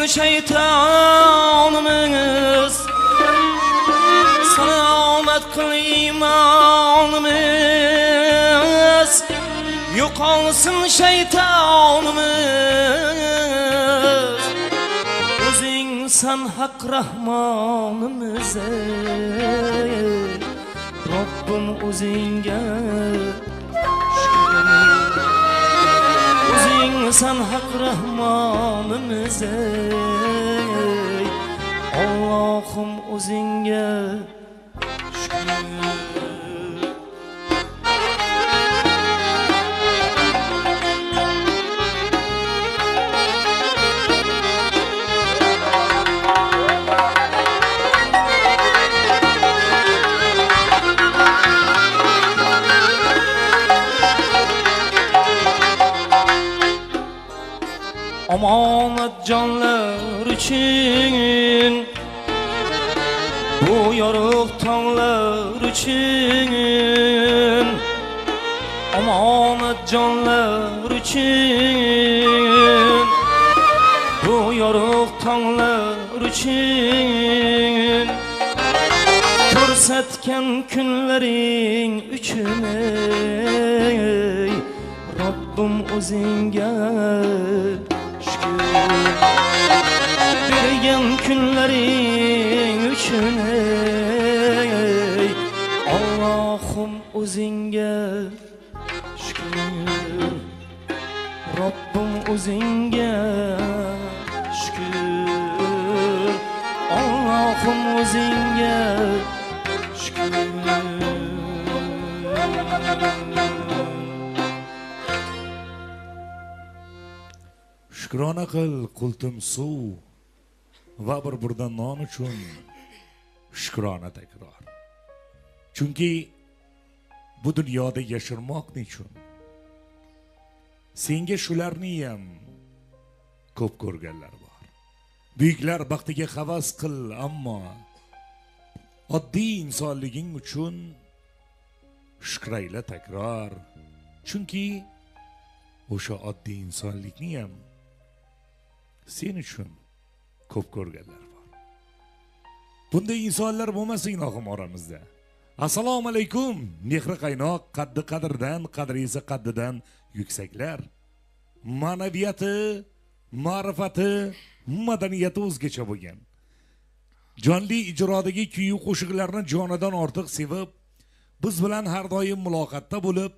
şeytanımız, selamet kıl imanımız. Yok olsun şeytanımız, özün sen hak rahmanımız. Rabbim özünge şükür. Özün sen hak rahmanımız. Allah'ım özünge şükür. Amanet canlar için, bu yoruk tanlar için. Amanet canlar için, bu yoruk tanlar için. Körsetken günlerin üçün ey Rabbim özünge bergen günlerin üçün ey Allah'ım özünge şükür. Rabbim özünge şükür. Allah'ım özünge şükür. Shukrona qil qultum suv va bir burda non uchun shukrona takror. Chunki bu dunyoda yashirmoq nechun? Senga shularni ham ko'p ko'rganlar bor. Buyuklar baxtiga havas qil, ammo oddiy insonliging uchun shukrayla takror. Chunki o'sha oddiy insonlikni ham sen uchun ko'p ko'rganlar bor. Bunday insonlar bo'lmasin ilohim oramizda. Assalomu alaykum, mehri qaynoq, qaddi qadrdan, qadri esa qaddidan yuksaklar. Ma'naviyati, ma'rifati, madaniyati o'zgacha bo'lgan. Jonli ijrodagi kuy qo'shiqlarni jonidan ortiq sevib, biz bilan har doim muloqotda bo'lib,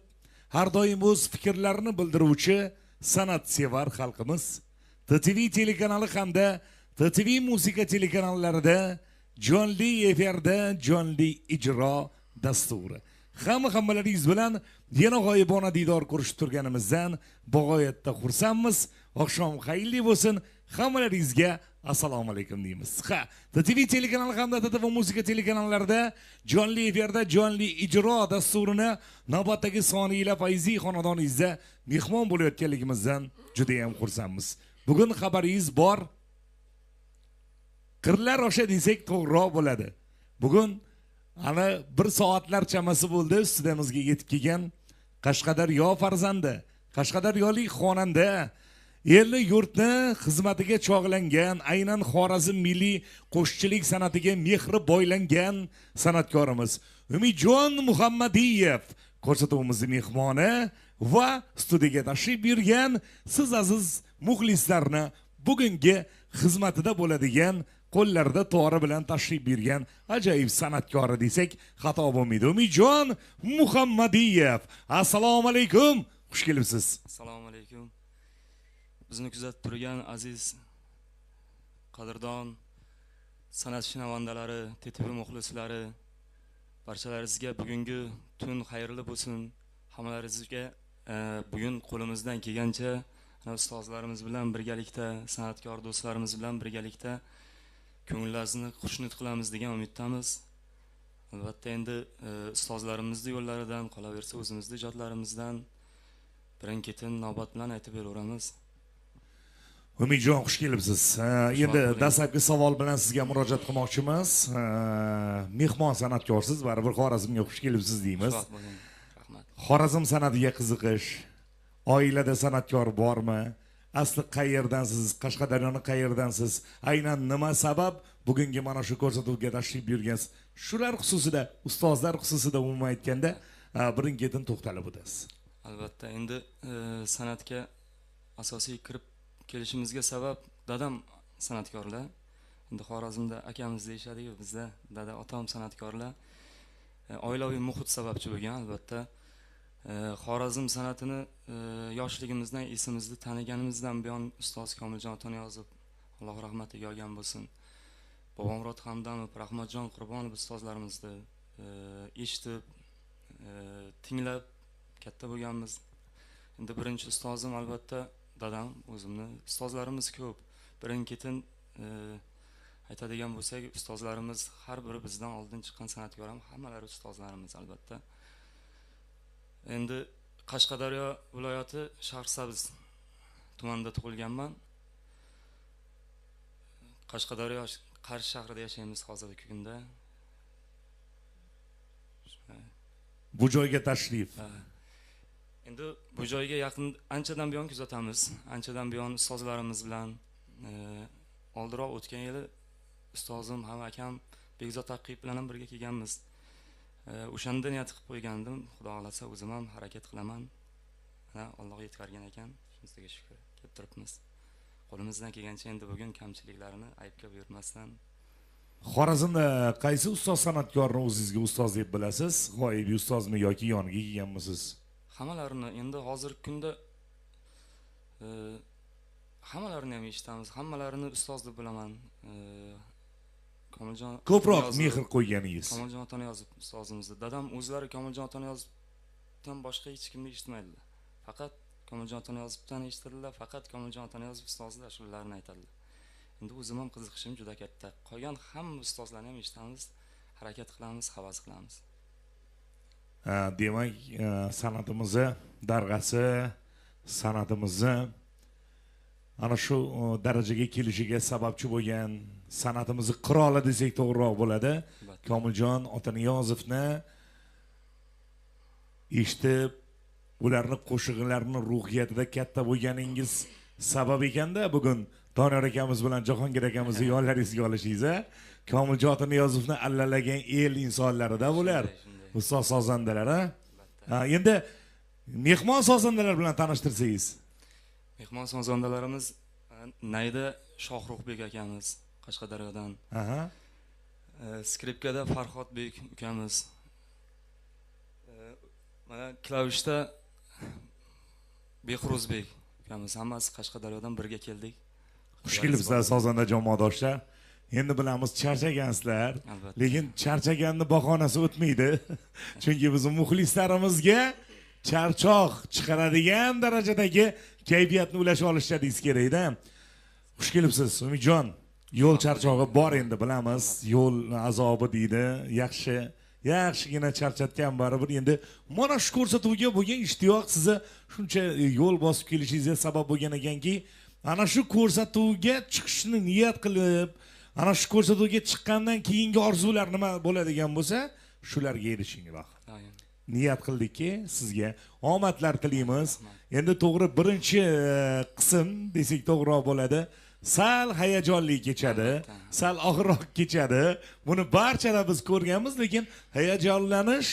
har doim o'z fikrlarini bildiruvchi san'atsevar xalqimiz TTV telekanali hamda TTV musiqa telekanallarida jonli efirda jonli ijro dasturi. Hammalaringiz bilan yana g'oyibona diydor ko'rishib turganimizdan bog'oyatda xursandmiz. Oqshom xayrli bo'lsin. Hammalaringizga assalomu alaykum deymiz. TTV telekanali hamda TTV musiqa telekanallarida jonli efirda jonli ijro dasturini navbatdagi soniyla Fayziy xonadoningizda mehmon bo'layotganligimizdan juda ham xursandmiz. Bugun xabaringiz bor. Qirlar osha desak to'g'riroq bo'ladi. Bugun ana bir soatlar chamasi bo'ldi studiyamizga yetib kelgan Qashqadaryo farzandi, qashqadaryolik xonanda, elni yurtni xizmatiga chog'langan, aynan Xorazm milliy qo'shiqchilik san'atiga mehri boylangan san'atkorimiz Umidjon Muhammadiyev ko'rsatuvimizning mehmoni va studiyaga tashrif buyurgan siz aziz muxlislarni bugungi xizmatida bo'ladigan, qo'llarida to'g'ri bilan tashrif buyurgan ajoyib san'atkori desak xato bo'lmaydi. Umidjon Muhammadiyev, assalomu alaykum, xush kelibsiz. Assalomu alaykum. Bizni kuzatib turgan aziz, qadrdon san'atshinavandarlari, TTV muxlislari, barchalaringizga bugungi tun xayrli bo'lsin. Hammalaringizga bugun qo'limizdan kelgancha ustozlarimiz bilan birgalikda, san'atkor do'stlarimiz bilan birgalikda ko'ngillarimizni xushnud qilamiz degan umiddamiz. Albatta endi ustozlarimizning yo'llaridan qolaversa o'zimizning ijodlarimizdan birin-ketin navbat bilan aytib beraveramiz. Umidjon, xush kelibsiz. Endi dastlabki savol bilan sizga murojaat qilmoqchimiz. Mehmon san'atkorsiz, baribir Xorazmga xush kelibsiz deymiz. Xorazm san'atiga qiziqish, oilada san'atkor bormi? asli qayerdansiz, Qashqadaryoni qayerdansiz, aynan nima sabab bugungi mana shu ko'rsatuvga tashrif buyurgansiz? Shular xususida, ustozlar xususida umuman aytganda, birin-ketin to'xtalib o'tasiz. Albatta, endi san'atga asosiy kirib kelishimizga sabab dadam san'atkorlar. Endi Xorazmda akamiz deyishadi-ku, bizda dada, otam san'atkorlar. Oilaviy muhit sababchi bo'lgan, albatta. Xorazm san'atini yoshligimizdan, esimizni taniganimizdan buyon ustoz Komiljon Otaniyozov, Alloh rahmatiga olgan bo'lsin, Bobomurod Hamdamov, Rahmatjon Qurbonov ustozlarimizni eshitib, tinglab katta bo'lganmiz. Endi birinchi ustozim albatta dadam, o'zimni ustozlarimiz ko'p. Birin-ketin aytadigan bo'lsak, ustozlarimiz har biri bizdan oldin chiqqan san'atkor ham hammalari ustozlarimiz albatta. Endi Qashqadaryo viloyati Shahrisabz tumanida tug'ilganman. Qashqadaryo Qarshi shahrida yashaymiz hozirgi kunda. Bu joyga tashrif. Endi bu joyga yaqin anchadan buyon kuzatamiz. Anchadan buyon ustozlarimiz bilan oldiroq o'tgan yili ustozim ham akam Bekzod Taqqiyev bilan ham birga kelganmiz. O'shanda niyat qilib qo'ygandim, Xudo xolasa o'zim ham harakat qilaman. Mana Alloh yetkazgan ekan, shunisiga shukr. Kelib turibmiz. Qo'limizdan kelgancha endi bugun kamchiliklarini aybga buyurmasdan. Xorazmda qaysi ustoz san'atkorni o'zingizga ustoz deb bilasiz? G'oyibiy ustozmi yoki yoniga kelganmisiz? Hammalarini endi hozirgi kunda hammalarini ham eshitamiz, hammalarini ustoz deb bilaman. Komiljon Ko'proq mehr qo'yganingiz. Komiljon Otaniyozov ustozimiz. Dadam o'zlari Komiljon Otaniyozovdan boshqa hech kimni eshitmaydilar. Faqat Komiljon Otaniyozovdan eshitadilar, faqat Komiljon Otaniyozov ustozlar ashulalarni aytadilar. Endi o'zim ham qiziqishim juda katta. Qolgan hamma ustozlarni ham eshitamiz, harakat qilamiz, havas qilamiz. Demak, san'atimizni darg'asi, san'atimizni ana shu darajaga kelishiga sababchi bo'lgan, san'atimizni qiroli desak to'g'riroq bo'ladi. Komiljon Otaniyozovni eshitib, ularning qo'shiqlarining ruhiyatida katta bo'lganingiz sabab ekanda bugun Doniyor akamiz bilan Jahongir akamizni yonlaringizga olishingiz. Komiljon Otaniyozovni allalagan el insonlarida bular. Ustoz sozandalar, endi mehmon sozandalar bilan tanishtirsangiz. Mehmon sozandalarimiz Nayda Shohruxbek akamiz Qashqadaryodan. Skripkada Farhodbek ukamiz. Mana klavishda Behruzbek ukamiz. Hammasi Qashqadaryodan birga keldik. Xush kelibsizlar sozanda jamoadoshlar. Endi bilamiz charchagansizlar, lekin charchaganni bahonasi o'tmaydi. Chunki bizning muxlislarimizga charchoq chiqaradigan darajadagi kayfiyatni ulashib olishlaringiz kerak-da. Xush kelibsiz, Umidjon. Yo'l charchog'i bor endi bilamiz. Yo'l azobi deydi. Yaxshigina charchatgan baribir. Endi mana shu ko'rsatuvga bo'lgan ishtiyoq sizni shuncha yo'l bosib kelishingizga sabab bo'lgan ekanki, ana shu ko'rsatuvga chiqishni niyat qilib, ana shu ko'rsatuvga chiqqandan keyingi orzular nima bo'ladigan bo'lsa, shularga erishing vaqt. Niyat qildikki, sizga omadlar tilaymiz. Endi to'g'ri birinchi qism desak to'g'riroq bo'ladi. Sal hayajonli kechadi, sal og'irroq kechadi. Buni barchada biz ko'rganmiz, lekin hayajonlanish,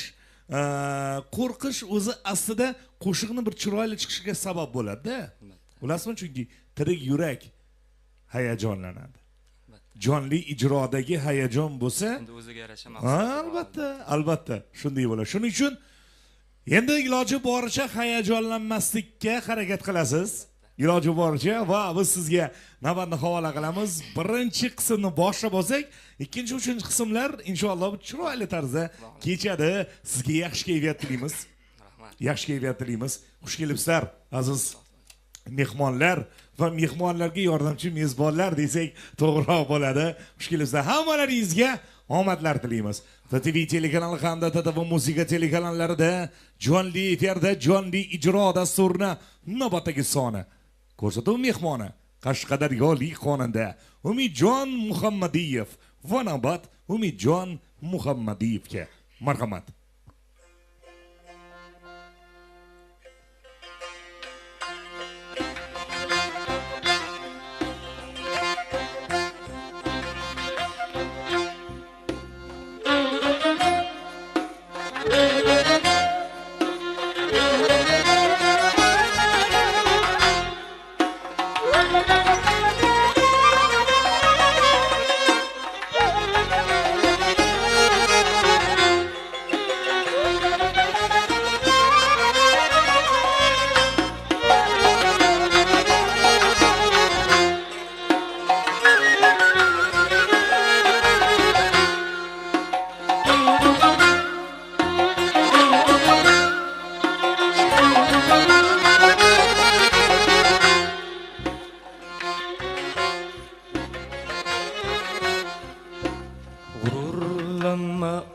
qo'rqish o'zi aslida qo'shiqni bir chiroyli chiqishiga sabab bo'ladi-da. Bilasizmi, chunki tirik yurak hayajonlanadi. Jonli ijrodagi hayajon bo'lsa, endi o'ziga yarasha maqsad. Albatta, shunday bo'ladi. Shuning uchun endi iloji boricha hayajonlanmaslikka harakat qilasiz. Iloji boricha va biz sizga navbatni havola qilamiz. Birinchi qismni boshlab olsak, ikkinchi, uchinchi qismlar inshaalloh chiroyli tarzda kechadi. Sizga yaxshi kayfiyat tilaymiz. Rahmat. Yaxshi kayfiyat tilaymiz. Xush kelibsizlar, aziz mehmonlar va mehmonlarga yordamchi mezbonlar desak to'g'riroq bo'ladi. Xush kelibsizlar. Hammalaringizga omadlar tilaymiz. TTV telekanali hamda TTV musiqa telekanallarida jonli efirda jonli ijro dasturini navbatdagi soni. Ko'rsatuv mehmoni Qashqadaryolik xonanda Umidjon Muhammadiyev va navbat Umidjon Muhammadiyevga. Marhamat.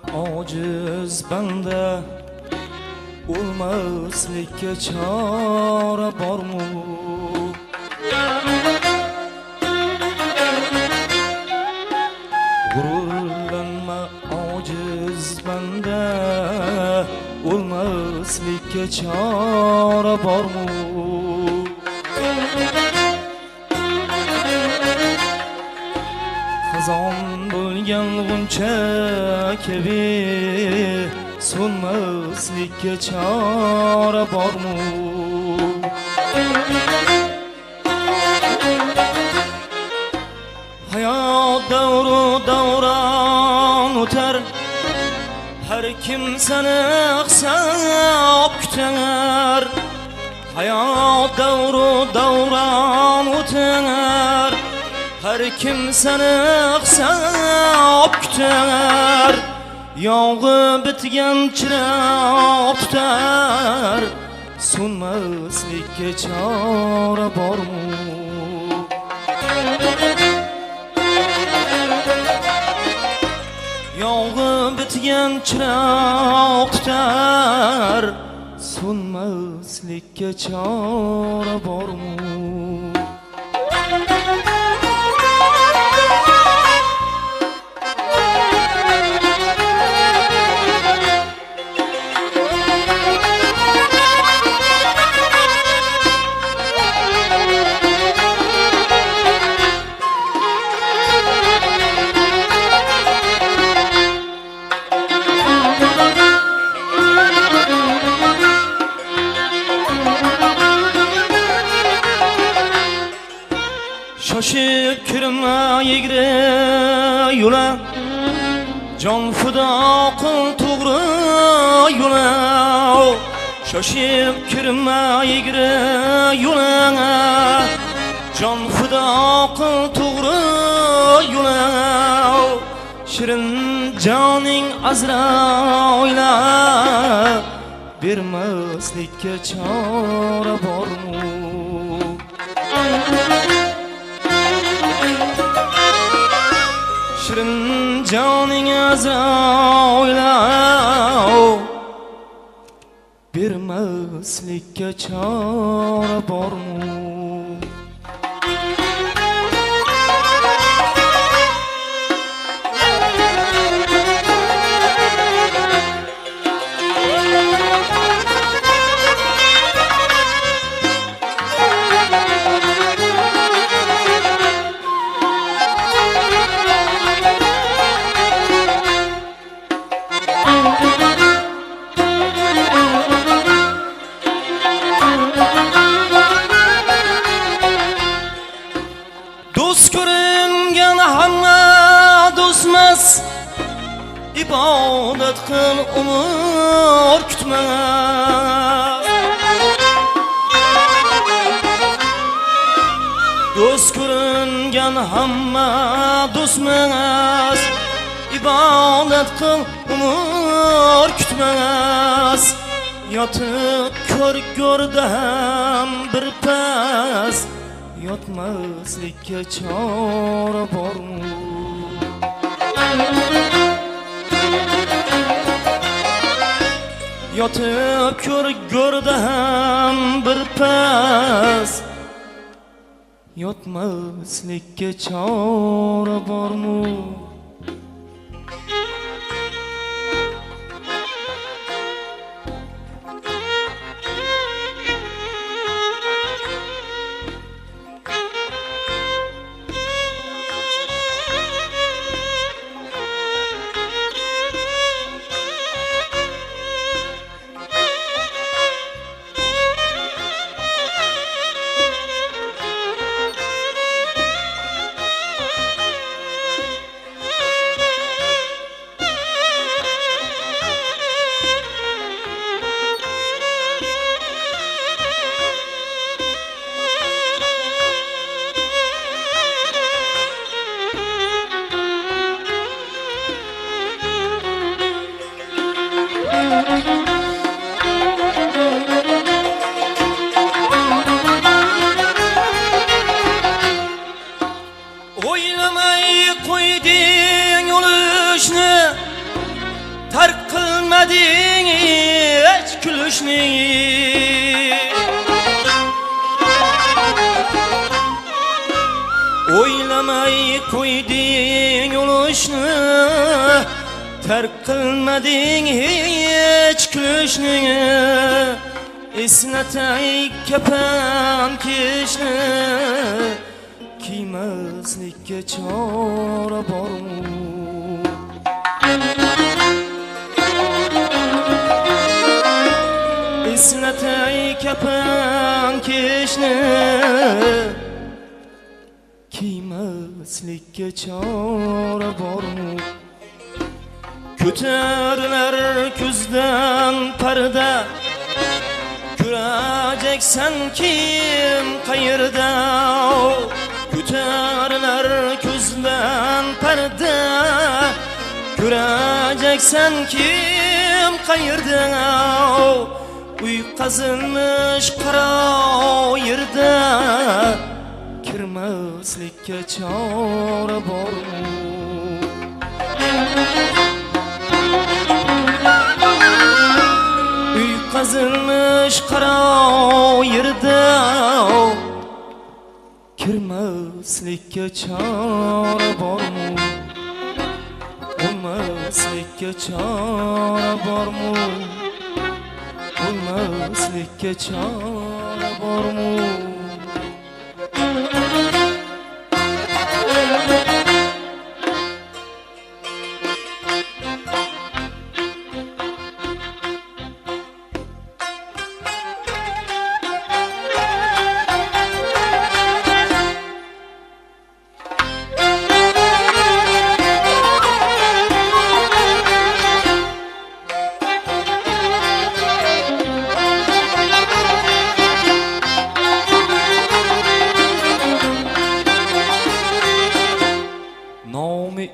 ojiz banda o'lmaslikka chora bormi? G'ururlanma ojiz banda o'lmaslikka chora bormi? Xazon bo'lgan g'uncha kabi so'nmaslikka chora bormi? Hayot davru davron o'tar, har kim seni hisob kutar. Hayot davru davron o'tar, har kim seni hisob kutar. Yog'i bitgan chiroq tutar, so'nmaslikka chora bormi? Yog'i bitgan chiroq tutar, so'nmaslikka chora bormi? Shoshib kirma egri yo'la, jon fido qil to'g'ri yo'la. Shoshib kirma egri yo'la, jon fido qil to'g'ri yo'la. Shirin joning Azroilga bermaslikka chora bormi? Shirin joning Azroilga bermaslikka chora bormi? Do'st ko'ringan hamma do'stmas, ibodat qil umr kutma. Do'st ko'ringan hamma do'stmas, ibodat qil umr kutmas. Yotib ko'r go'rdam bir pas, yotmaslikka chora bormi? Yotib ko'r go'rdam bir pas, yotmaslikka chora bormi? tark qilmading hech kulishni. O'ylamay qo'yding o'lishni, tark qilmading hech kulishni. Eslatay kapan kishni, kiymaslikka chora bormi? Eslatay kapan kishni, kiymaslikka chora bormi? Ko'tarilar ko'zdan parda, ko'rajeksan kim qayerda? Ko'tarilar ko'zdan parda, ko'rajeksan kim qayerda? Uy qazilmish qaro yerda, kirmaslikka chora bormi? Uy qazilmish qaro yerda, kirmaslikka chora bormi? O'lmaslikka chora bormi? O'lmaslikka chora bormi?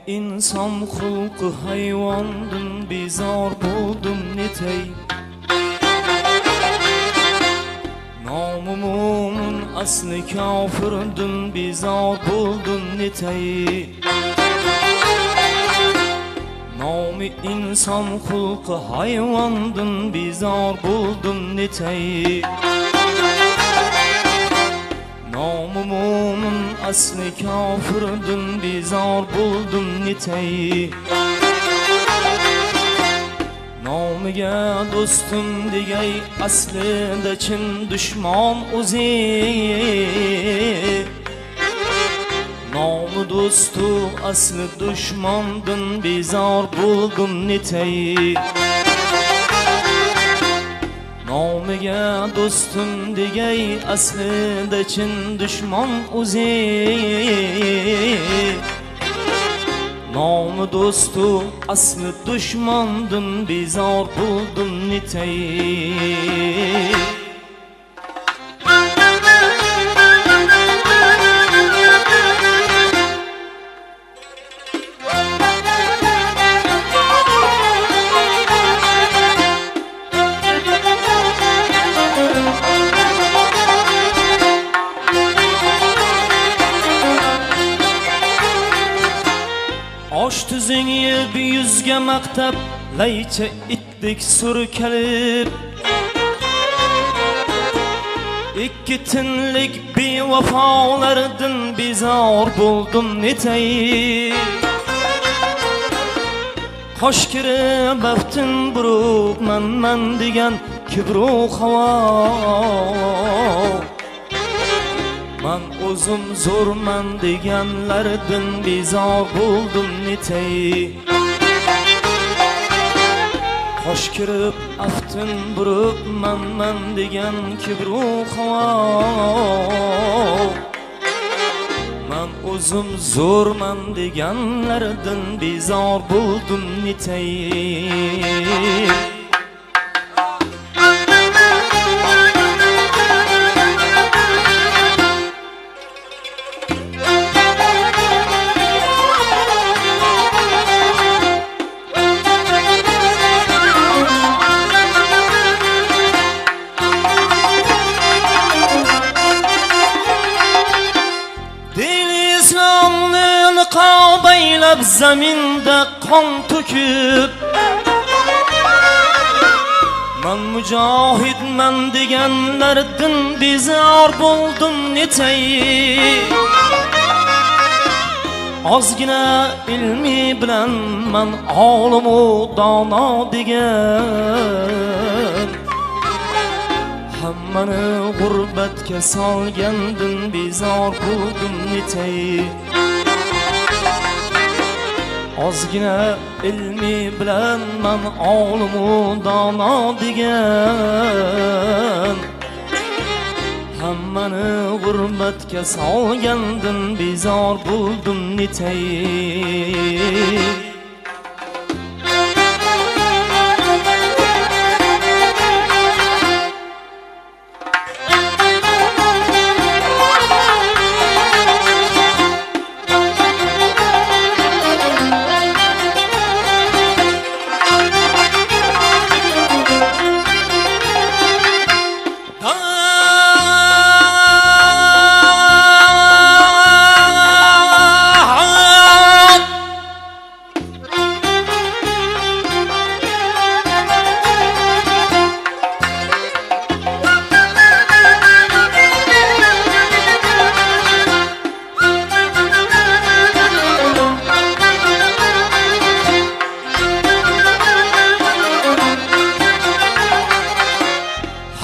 İnsan xulqi hayvondan bezor bo'ldim netay. Nomi mo'min asli kofirdan bezor bo'ldim netay. Nomi inson xulqi hayvondan bezor bo'ldim netay. Nomi mo'min asli kofirdan bezor bo'ldim netay. Nomiga do'stim degay aslida chin dushmon o'zi. Nomi do'stu asli dushmondan bezor bo'ldim netay. Nomiga do'stim degay aslida chin dushmon o'zi. Nomi do'stu asli dushmondan bezor bo'ldim netay. Osh tuzing yeb yuzga maqtab, laycha itdek surkalib. Ikki tinlik bevafolardan bezor bo'ldim netay. Qosh kirib aftin burib man degan kibru havo. Man o'zim zo'rman deganlardan bezor bo'ldim netay. Qosh kirib aftin burib man degan kibru havo. Man o'zim zo'rman deganlardan bezor bo'ldim netay. Zaminda qon to'kib, mujohidman deganlardan bezor bo'ldim netay. Ozgina ilmi bilan man olimu dono degan, hammani g'urbatga solgandan bezor bo'ldim netay. Ozgina ilmi bilan man olimu dono degan, hammani g'urbatga solgandan bezor bo'ldim netay.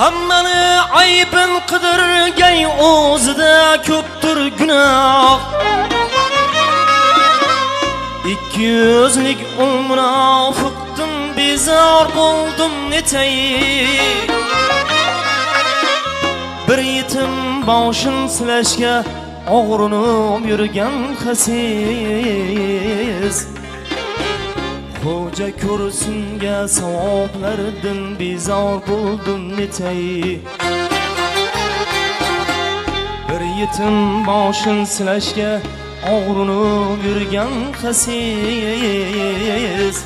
Hammani aybin qidirgay o'zida ko'pdir gunoh. Ikki yuzlik munofiqdan bezor bo'ldim netay. Bir yetim boshin silashga og'rinib yurgan xasis, xo'ja ko'rsinga savoblardan bezor bo'ldim netay. Bir yetim boshin silashga og'rinib yurgan xasis,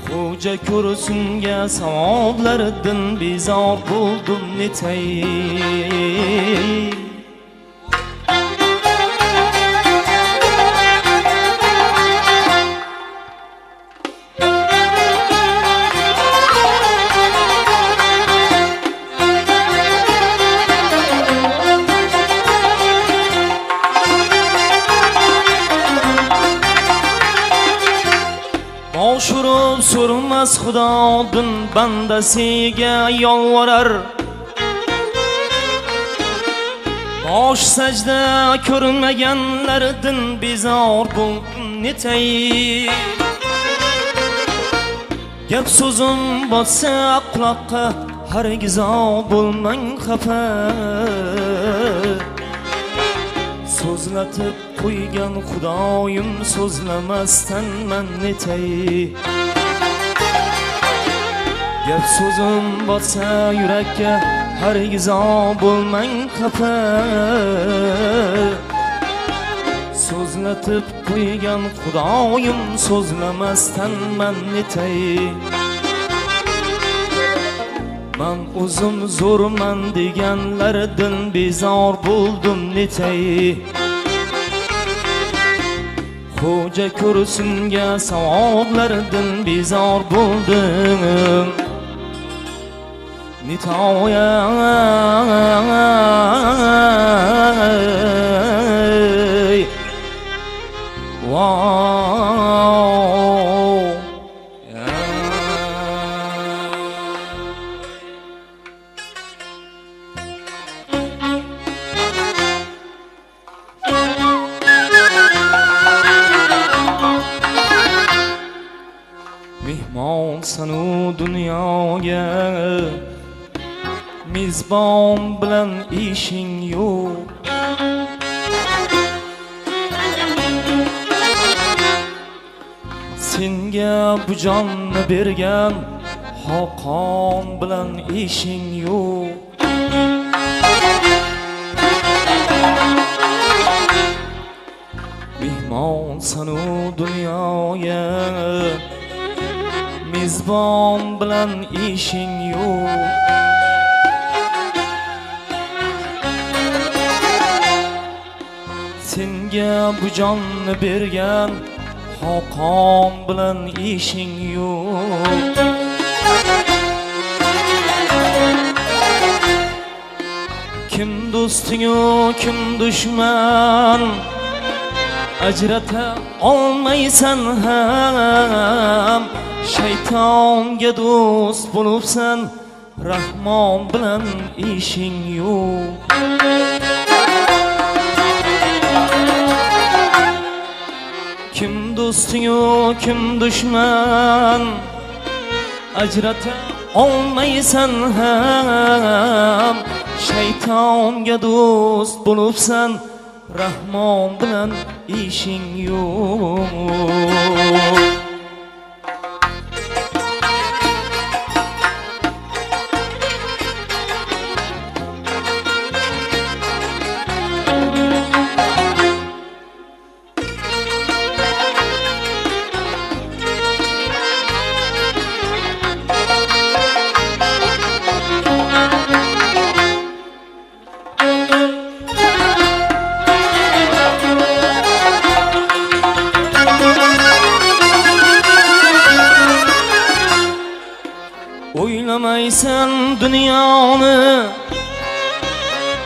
xo'ja ko'rsinga savoblardan bezor bo'ldim netay. Boshurib so'rmas Xudodan bandasiga yolvorar, bosh sajda ko'rmaganlardan bezor bo'ldim netay. Gap so'zim botsa quloqqa hargiz bo'lmang xafa, so'zlatib qo'ygan Xudoyim so'zlamasdan man netay. Gap so'zim botsa yurakka hargiz bo'lmang xafa, so'zlatib qo'ygan Xudoyim so'zlamasdan man netay. Man o'zim zo'rman deganlardan bezor bo'ldim netay. Xo'ja ko'rsinga savoblardan bezor bo'ldim nitoya. Mehmonsanu dunyoga, mezbon bilan ishing yo'q. Senga bu jonni bergan Xoqon bilan ishing yo'q. Mehmonsanu dunyoga, mezbon bilan ishing yo'q. Senga bu jonni bergan Xoqon bilan ishing yo'q. do'stingu kim dushman ajrata olmaysan ham shaytonga do'st bo'libsan rahmon bilan ishing yo'q kim do'stingu kim dushman ajrata olmaysan ham shaytonga do'st bo'libsan rahmon bilan ishing yo'q O'ylamaysan dunyoni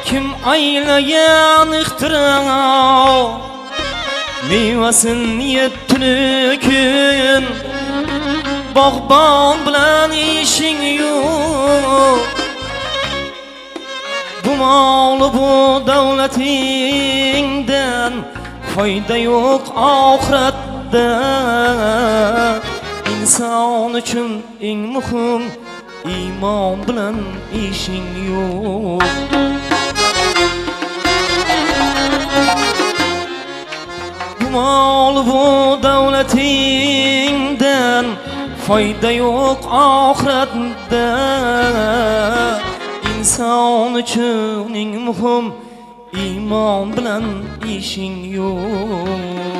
kim aylagan ixtiro mevasin yettini kun bog'bon bilan ishing yo'q bu mol bu davlatingdan foyda yo'q oxiratda inson uchun eng muhim iymon bilan ishing yo'q bu mol bu davlatingdan foyda yo'q oxiratda inson uchun eng muhim iymon bilan ishing yo'q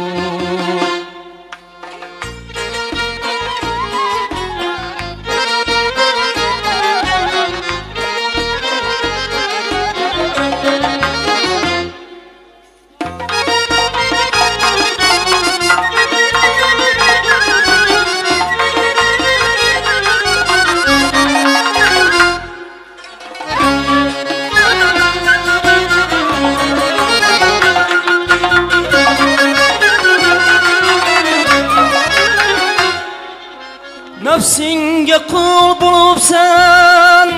nafsinga qul bo'libsan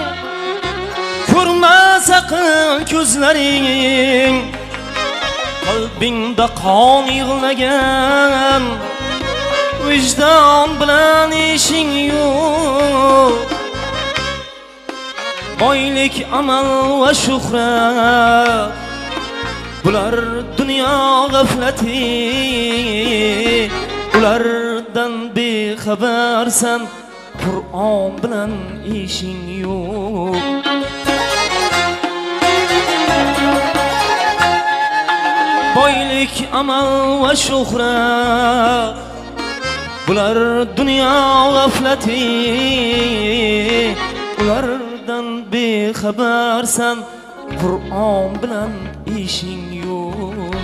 ko'rmas aql ko'zlaring qalbingda qon yig'lagan vijdon bilan ishing yo'q boylik amal va shuhrat bular dunyo g'aflati ulardan bexabarsan Qur'on bilan ishing yo'q boylik amal va shuhrat bular dunyo g'aflati ulardan bexabarsan Qur'on bilan ishing yo'q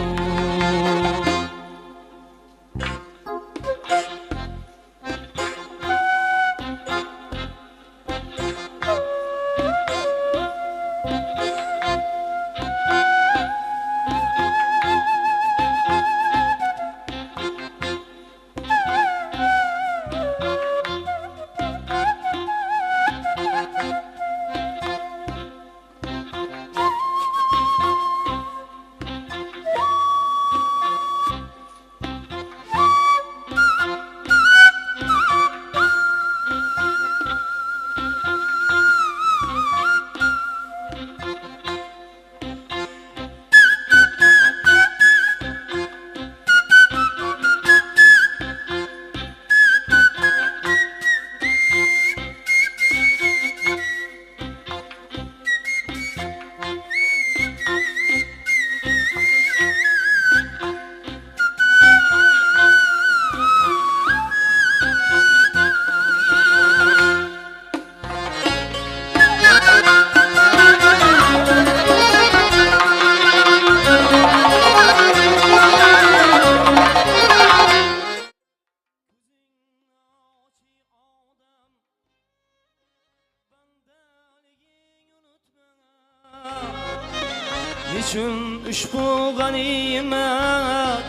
uchun ushbu g'animat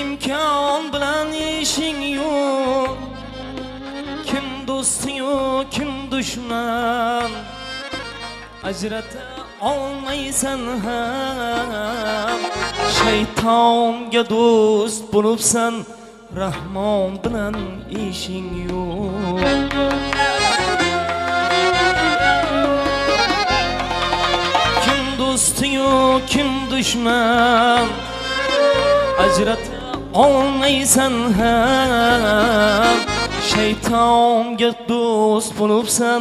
imkon bilan ishing yo'q. Kim do'sting-yu, kim dushman ajrata olmaysan ham. Shaytonga do'st bo'libsan, Rahmon bilan ishing yo'q. Kim do'sting-yu, kim dushman ajrata olmaysan ham. Shaytonga do'st bo'libsan,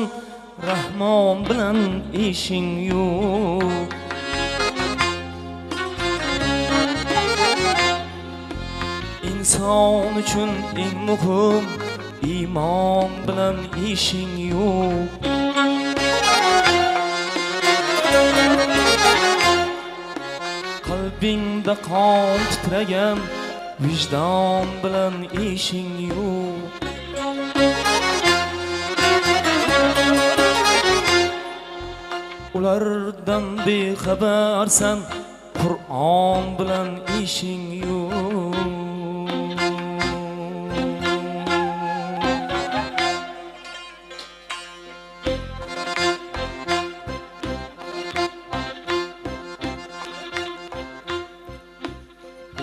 Rahmon bilan ishing yo'q. Inson uchun eng muhim iymon bilan ishing yo'q. Qalbingda qon titragan vijdon bilan ishing yo'q. Ulardan bexabarsan, Qur'on bilan ishing yo'q.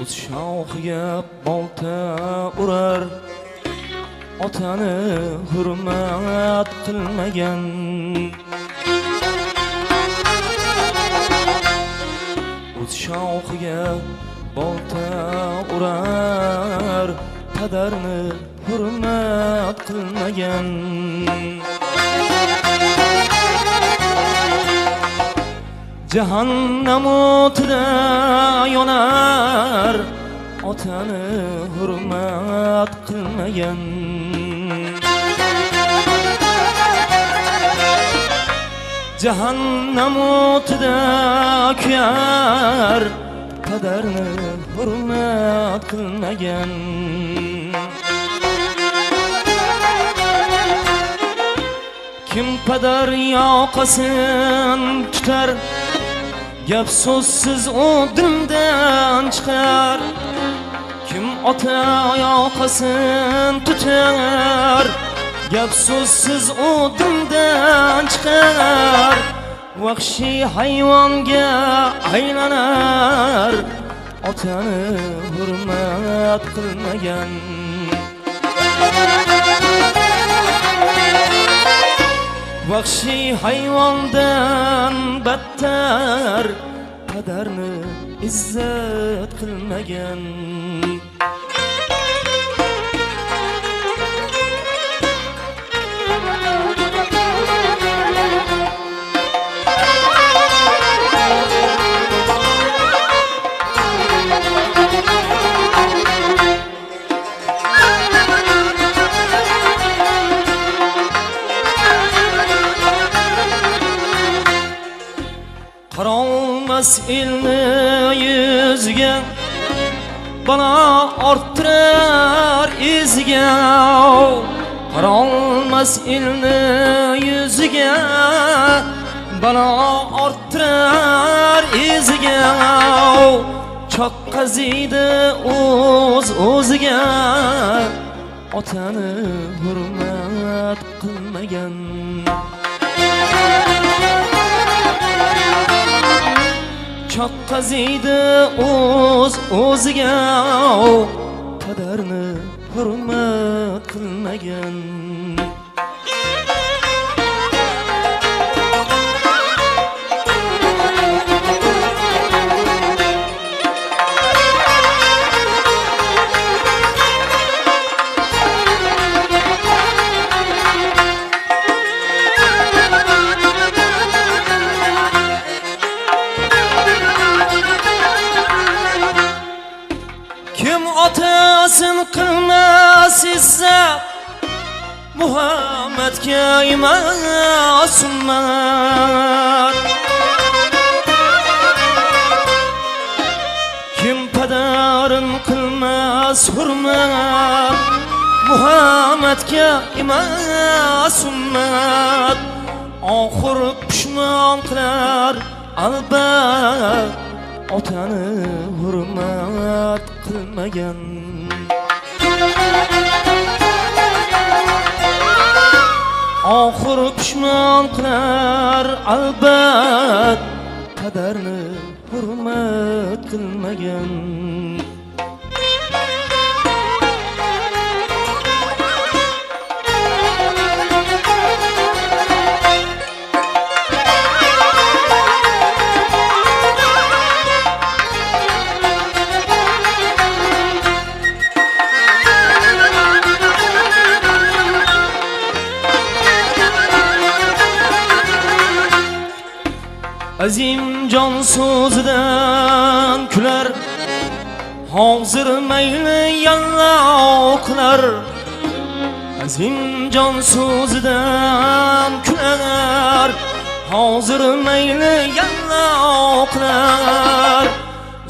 O'z shoxiga bolta urar, otani hurmat qilmagan. O'z shoxiga bolta urar, qadarni hurmat qilmagan. Jahannam o'tida yonar, otani hurmat qilmagan. Jahannam o'tida kuyar, qadarni hurmat qilmagan. Kim qadar yoqasin tutar, gap so'zsiz u dildan chiqar. Kim ota yoqasin tutar, gap so'zsiz u dildan chiqar. Vahshiy hayvonga aylanar, otani hurmat qilmagan. Vahshiy hayvondan battar, qadarni izzat qilmagan. Qarolmas ilni yuzga, balo orttirar izga. Qarolmas ilni yuziga, balo orttirar izga. Choqqaziydi o'z-o'ziga, otani hurmat qilmagan. Choqqaziydi o'z-o'ziga, qadarni hurmat qilmagan. Kim otasin qilmas izzat, Muhammadga emas ummat. Kim padarin qilmas hurmat, Muhammadga emas ummat. Oxir pushmon qilar albat otani hurmat qilmagan. Oxir pushmon qilar albat qadarni hurmat qilmagan. Azim jon so'zidan kular, hozir mayli yalloqlar. Azim jon so'zidan kular, hozir mayli yalloqlar.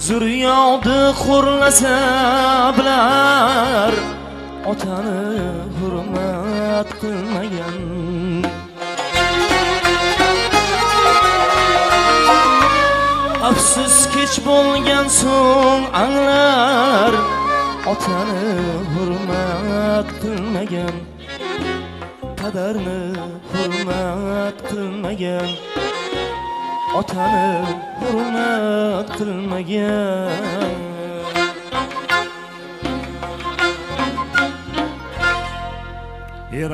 Zuriyodi xo'rlasa bilar, otani hurmat qilmagan. Afsus kech bo'lgan so'ng anglar, otani hurmat qilmagan, qadarni hurmat qilmagan, otani hurmat qilmagan.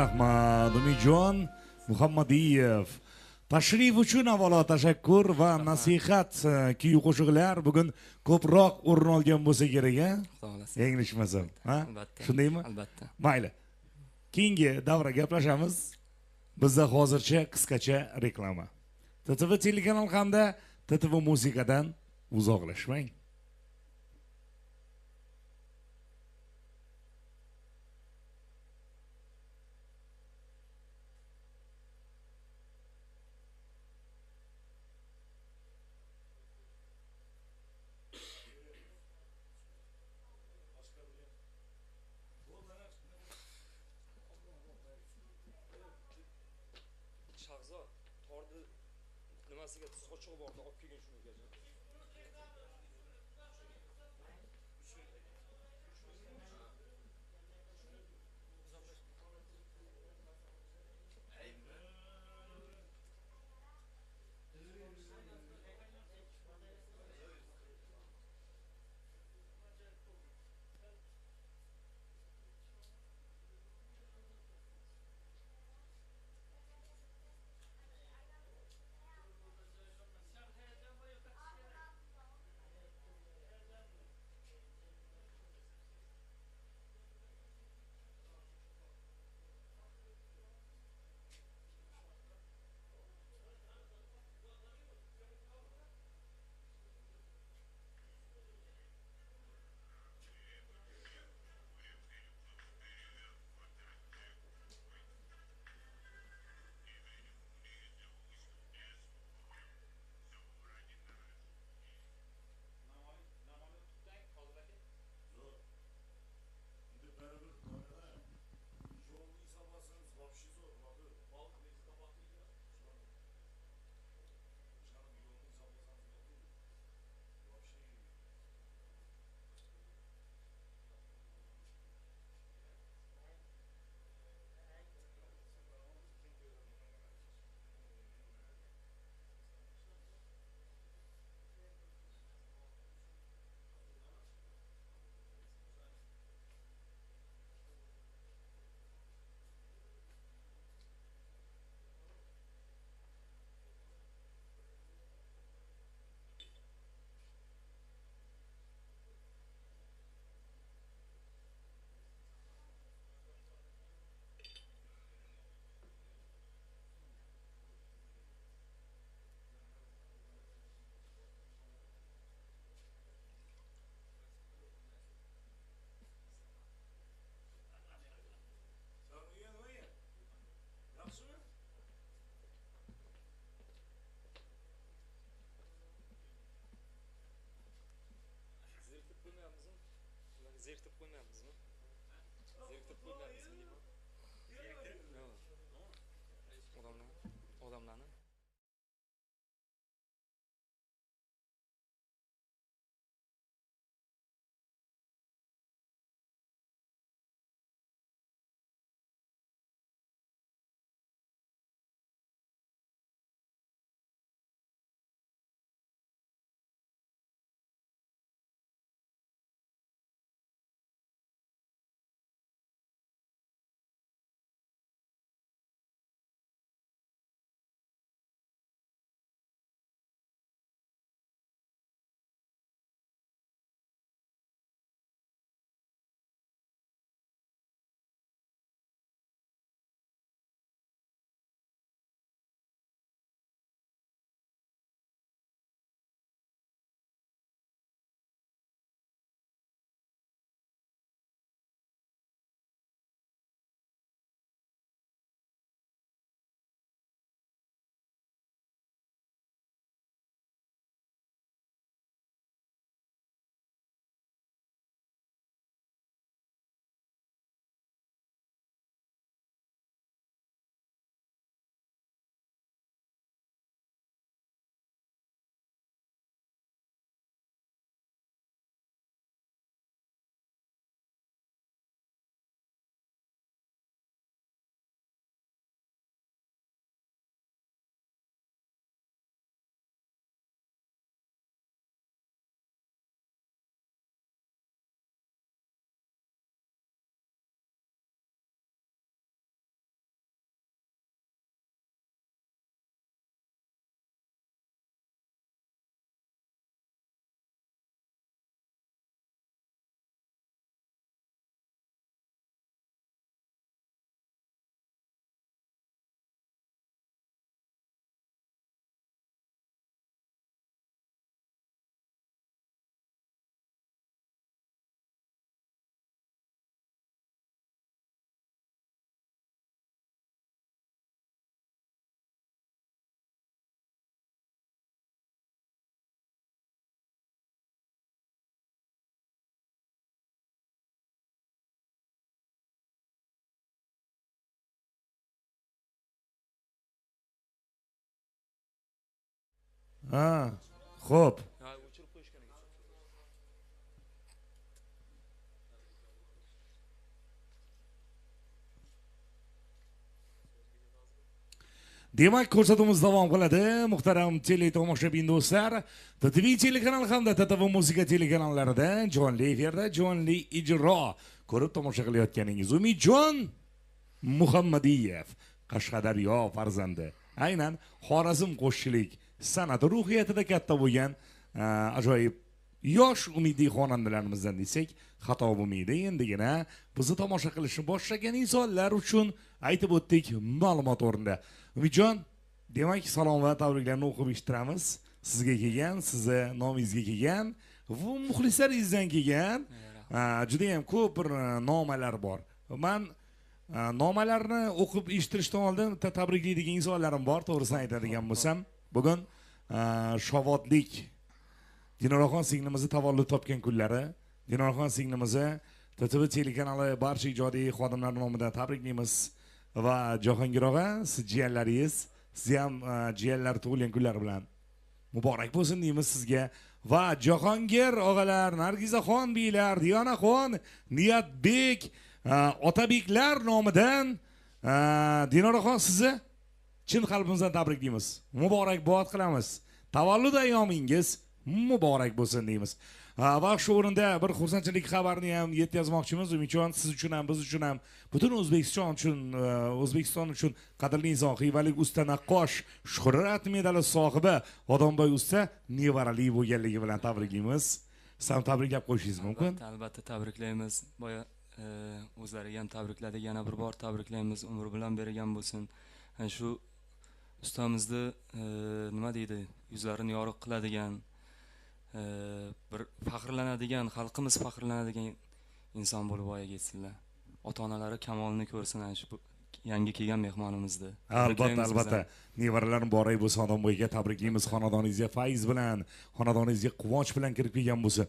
Rahmat Umijon Muhammadiyev. Tashrif uchun avvalo tashakkur va nasihat kuy qo'shiqlar bugun ko'proq o'rin olgan bo'lsa kerak, ha? Xudo xolasa. Yanglishmasam, ha? Albatta. Shundaymi? Albatta. Mayli. Keyingi davra gaplashamiz. Bizda hozircha qisqacha reklama. TTV telekanal hamda TTV musiqadan uzoqlashmang. Shahzod, tordi nimasiga tuz qo'shig'i bordi, olib kelgan shuni o'rgacha. Zeriktirib qo'ymayapmizmi? Zeriktirib qo'ymayapmizmi? Odamlarni Ha, xo'p. Demak, ko'rsatuvimiz davom qiladi. Muhtaram teletomoshabin do'stlar, TTV telekanal hamda TTV Musiqa telekanallarida jonli efirda jonli ijro ko'rib tomosha qilayotganingiz Umidjon Muhammadiyev, Qashqadaryo farzandi. Aynan Xorazm qo'shiqchilik san'ati ruhiyatida katta bo'lgan ajoyib yosh umidli xonandalarimizdan desak xato bo'lmaydi. Endigina bizni tomosha qilishni boshlagan insonlar uchun aytib o'tdik ma'lumot o'rnida. Umidjon, demak salom va tabriklarni o'qib eshittiramiz. Sizga kelgan, sizni nomingizga kelgan, bu muxlislaringizdan kelgan juda ham ko'p bir nomalar bor. Men nomalarni o'qib eshittirishdan oldin tabriklaydigan insonlarim bor, to'g'risini aytadigan bo'lsam. Bugun Shovodlik Dinoraxon singlimizni tavallud topgan kunlari. Dinoraxon singlimizni TTV telekanali barcha ijodiy xodimlari nomidan tabriklaymiz. Va Jahongir og'a, siz jiyanlaringiz, siz ham jiyanlar tug'ilgan kunlar bilan muborak bo'lsin deymiz sizga. Va Jahongir og'alar, Nargizaxon beylar, Diyonaxon, Niyatbek, Otabeklar nomidan Dinoraxon sizni chin qalbimizdan tabriklaymiz. Muborakbod qilamiz. Tavallud ayyomingiz muborak bo'lsin deymiz. Va shu o'rinda bir xursandchilik xabarini ham yetkazmoqchimiz. Umidjon, siz uchun ham, biz uchun ham, butun O'zbekiston uchun qadrli inson, xiyvalik usta naqqosh, Shuhrat medali sohibi Odamboy usta nevarali bo'lganligi bilan tabriklaymiz. Siz ham tabriklab qo'yishingiz mumkin. Albatta tabriklaymiz. Boya o'zlariga ham tabrikladik, yana bir bor tabriklaymiz. Umr bilan bergan bo'lsin. Shu ustamizni nima deydi, yuzlarini yorug' qiladigan, bir faxrlanadigan, xalqimiz faxrlanadigan inson bo'lib voyaga yetsinlar. Ota-onalari kamolini ko'rsin shu yangi kelgan mehmonimizni. Albatta. Nevaralarim boray bo'lsa, Odamboyga tabriklaymiz. Xonadoningizga fayz bilan, xonadoningizga quvonch bilan kirib kelgan bo'lsa,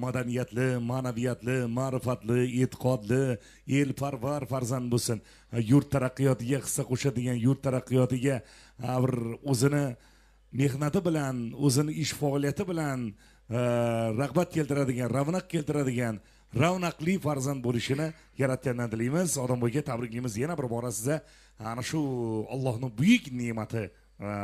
madaniyatli, ma'naviyatli, ma'rifatli, e'tiqodli, elparvar farzand bo'lsin. Yurt taraqqiyotiga hissa qo'shadigan, yurt taraqqiyotiga bir o'zini mehnati bilan, o'zini ish faoliyati bilan rag'bat keltiradigan, ravnaq keltiradigan, ravnaqli farzand bo'lishini yaratgandan tilaymiz. Odamboyga tabriklaymiz. Yana bir bora sizga ana shu Allohning buyuk ne'mati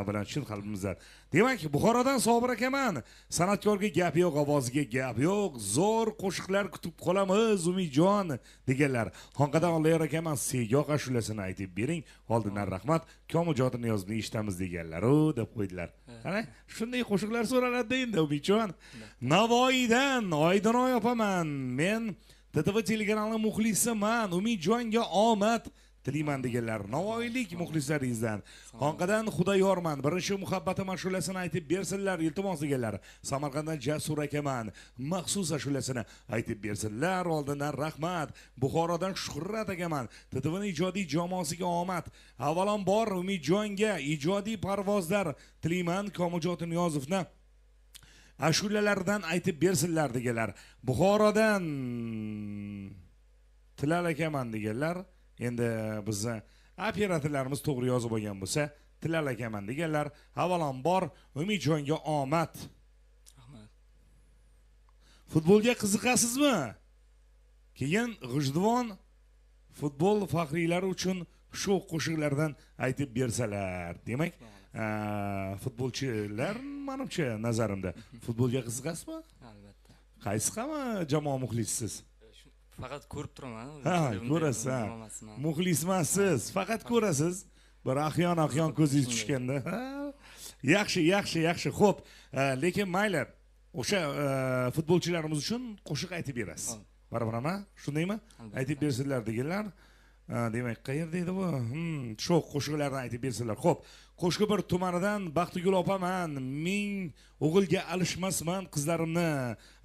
bilan chin qalbimizdan. Demak, Buxorodan Sobir akaman. San'atkorga gap yo'q, ovoziga gap yo'q. Zo'r qo'shiqlar kutib qolamiz, Umidjon deganlar. Xonqadan Olloyor akaman, Seygoq ashulasini aytib bering. Oldindan rahmat. Komiljon Niyozini eshitamiz deganlar-u deb qo'ydilar. Qani, shunday qo'shiqlar so'raladi endi Umidjon. Navoiydan Oydiroy opaman. Men TTV telekanalining muxlisiman. Umidjonga omad tilayman deganlar. Navoiylik muxlislaringizdan. Xonqadan Xudoyorman. Birinchi muhabbatim ashulasini aytib bersinlar, iltimos deganlar. Samarqanddan Jasur akaman. Maxsus ashulasini aytib bersinlar. Oldindan rahmat. Buxorodan Shuhrat akaman. TTVning ijodiy jamoasiga omad. Avvalambor Umidjonga ijodiy parvozlar tilayman. Komiljon Niyozovni ashulalardan aytib bersinlar deganlar. Buxorodan Tilal akaman deganlar. Endi bizni operatorlarimiz to'g'ri yozib olgan bo'lsa, Tilal akaman deganlar. Avvalambor Umidjonga omad. Rahmat. Futbolga qiziqasizmi? Keyin G'ijduvon futbol faxriylari uchun shu qo'shiqlardan aytib bersalar. Demak, futbolchilar menimcha nazarimda futbolga qiziqasizmi? Albatta. Qaysi qami jamoa muxlisisiz? Faqat ko'rib turaman. Ko'rasiz. Muxlismasiz, faqat ko'rasiz. Bir ahyon ko'zingiz tushganda. Yaxshi. Xo'p, lekin mayli, o'sha futbolchilarimiz uchun qo'shiq aytib berasiz. Baribirmi? Shundaymi? Aytib bersinlar deganlar. Demak, qayerda edi bu? Shu qo'shiqlarni aytib bersinlar. Xo'p, Qo'shko'pir tumanidan Baxtigul opaman. Ming o'g'ilga alishmasman qizlarimni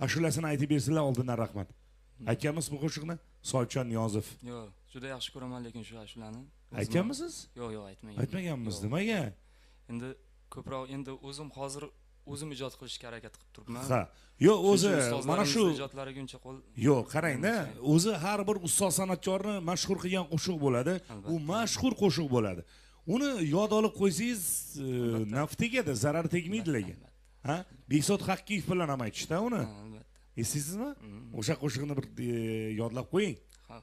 ashulasini aytib bersinlar. Oldindan rahmat. Aytganmiz bu qo'shiqni? Soyibjon Niyozov. Yo'q, juda yaxshi ko'raman lekin shu ashulani. Aytganmisiz? Yo'q, aytmagan. Aytmaganmiz. Nimaga? Endi ko'proq hozir o'zim ijod qilishga harakat qilib turibman. Ha. Yo'q, o'zi mana shu ijodlariguncha qo'l. Yo'q, qarang-da, o'zi har bir ustoz san'atkorni mashhur qilgan qo'shiq bo'ladi. U mashhur qo'shiq bo'ladi. Uni yod olib qo'ysangiz, naf tegadi, zarar tegmaydi lekin. Ha? Bekzod Haqqiyev bilan ham aytishdi uni. Albatta. Eslaysizmi? O'sha qo'shiqni bir yodlab qo'ying. Ha.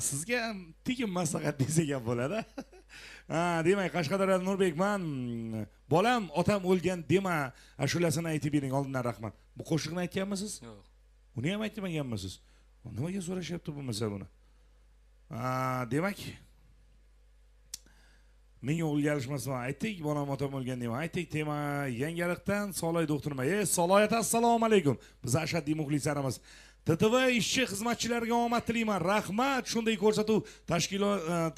Sizga ham tekin maslahat desak ham bo'ladi. Demak, Qashqadaryodan Nurbekman. Bolam, otam o'lgan dema, ashulasini aytib bering oldindan rahmat. Bu qo'shiqni aytganmisiz? Yo'q. Uni ham aytmaganmisiz? Nimaga so'rashyapti bo'lmasa buni? Demak, menga o'g'ilga alishmasman. Aytdik, bolam otam o'lgan dema. Aytdik, tema Yangiariqdan Soloy doktorma. Soloyat, assalomu alaykum. Biz ashaddiy muxlislarimiz. TTV ishchi xizmatchilariga omad tilayman. Rahmat, shunday ko'rsatuv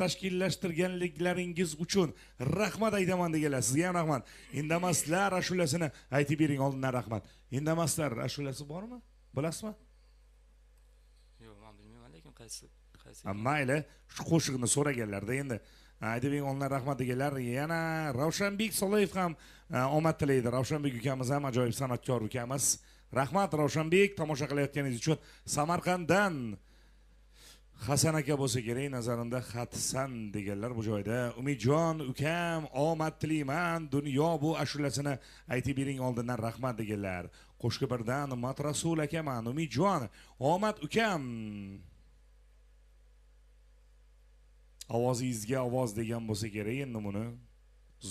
tashkillashtirganliklaringiz uchun rahmat aytaman deganlar. Sizga ham rahmat. Indamaslar ashulasini aytib bering oldindan rahmat. Indamaslar ashulasi bormi? Bilasizmi? Yo'q, men bilmayman, lekin qaysi. Mayli, shu qo'shiqni so'raganlarda endi aytib bering oldindan rahmat deganlar. Yana Ravshanbek Soloyev ham omad tilaydi. Ravshanbek ukamiz ham ajoyib san'atkor ukamiz. Rahmat Ravshanbek, tomosha qilayotganingiz uchun. Samarqanddan Hasan aka bo'lsa kerak, nazarimda xatsan deganlar bu joyda. Umidjon ukam, omad tilayman. Dunyo bu ashulasini aytib bering oldindan rahmat deganlar. Qo'shqa birdan Matrasul akaman. Umidjon, omad ukam. Ovozingizga ovoz degan bo'lsa kerak, endi buni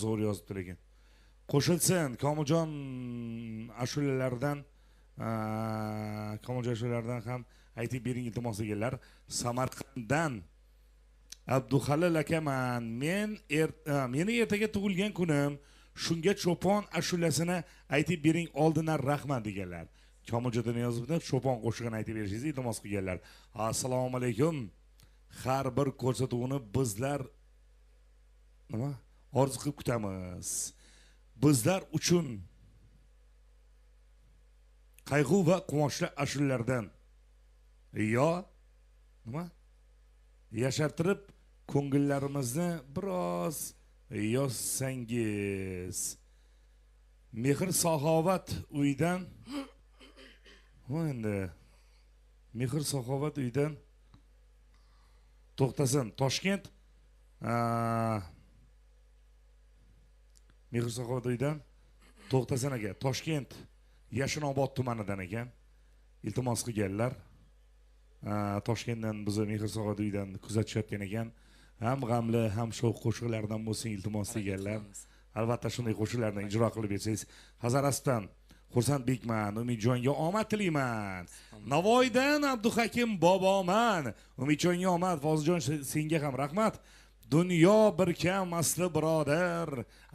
zo'r yozibdi lekin. Qo'shilsin Komiljon ashulalaridan ham aytib bering iltimos deganlar. Samarqanddan Abduhalil akaman. Meni ertaga tug'ilgan kunim. Shunga cho'pon ashulasini aytib bering oldindan rahmat deganlar. Komiljon yozibdi, cho'pon qo'shig'ini aytib berishingizni iltimos qilganlar. Assalomu alaykum. Har bir ko'rsatuvni bizlar orzu qilib kutamiz. Bizlar uchun qayg'u va quvonchli ashulalardan yashartirib ko'ngillarimizni biroz yozsangiz. Mehr saxovat uydan Mehr saxovat uydan to'xtasin. Toshkent Mehr saxovat uydan to'xtasin aka. Toshkent Yashinobod tumanidan ekan. Iltimos qilganlar. Toshkentdan bizni Mehr saxovat uydan kuzatishayotgan ekan. Ham g'amli, ham sho'x qo'shiqlardan bo'lsin iltimos qilganlar. Albatta shunday qo'shiqlarni ijro qilib bersangiz. Hazarasdan Xursandbekman, Umidjonga omad tilayman. Navoiydan Abduhakim boboman. Umidjonga omad, Foziljon senga ham rahmat. Dunyo bir kam asli birodar.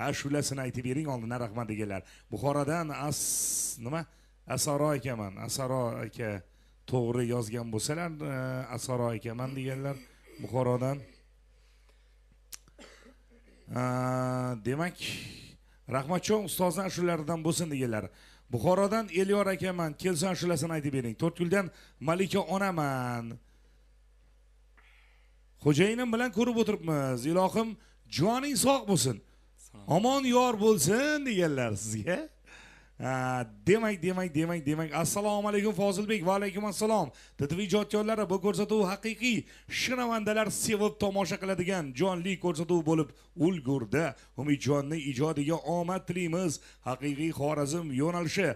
Ashulasini aytib bering oldindan rahmat deganlar. Buxorodan Asaro akaman. Asaro aka to'g'ri yozgan bo'lsalar, Asaro akaman deganlar Buxorodan. Demak, Rahmatjon ustozning ashularidan bo'lsin deganlar. Buxorodan Elyor akaman, kelsin ashulasini aytib bering. To'rtko'ldan Malika onaman. Xo'jayinim bilan ko'rib o'tiribmiz. Ilohim joning sog' bo'lsin. Omon yor bo'lsin deganlar sizga. Demak. Assalomu alaykum Fozilbek. Va alaykum assalom. TTV ijodkorlari, bu ko'rsatuv haqiqiy shinavandalar sevib tomosha qiladigan jonli ko'rsatuv bo'lib ulgurdi. Umidjonning ijodiga omad tilaymiz. Haqiqiy Xorazm yo'nalishi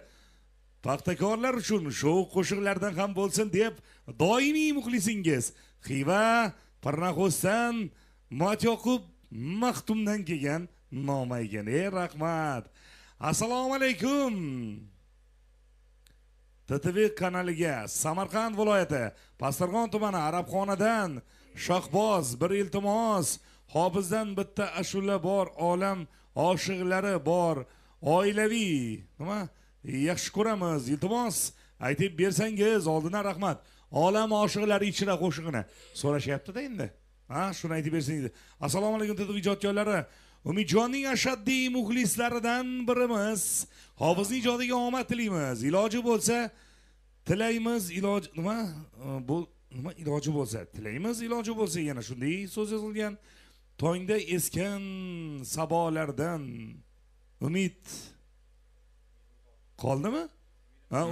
paxtakorlar uchun shu qo'shiqlardan ham bo'lsin deb doimiy muxlisingiz Xiva Parnaxosdan Matyoqub Maxtumdan kelgan noma ekan. Rahmat. Assalomu alaykum. TTV kanaliga Samarqand viloyati Pastarg'on tumani Arabxonadan Shohboz bir iltimos. Hofizdan bitta ashula bor, olam oshiqlari bor, oilaviy. Nima? Yaxshi ko'ramiz. Iltimos aytib bersangiz oldindan rahmat. Olam oshiqlari ichra qo'shig'ini so'rashyapti-da endi. Shuni aytib bersangiz. Assalomu alaykum TTV ijodkorlari. Umidjonning ashaddiy muxlislaridan birimiz. Hofizning ijodiga omad tilaymiz. Iloji bo'lsa tilaymiz, iloji bo'lsa tilaymiz, iloji bo'lsa yana shunday so'z yozilgan. Tongda eskan sabolardan umid qoldimi?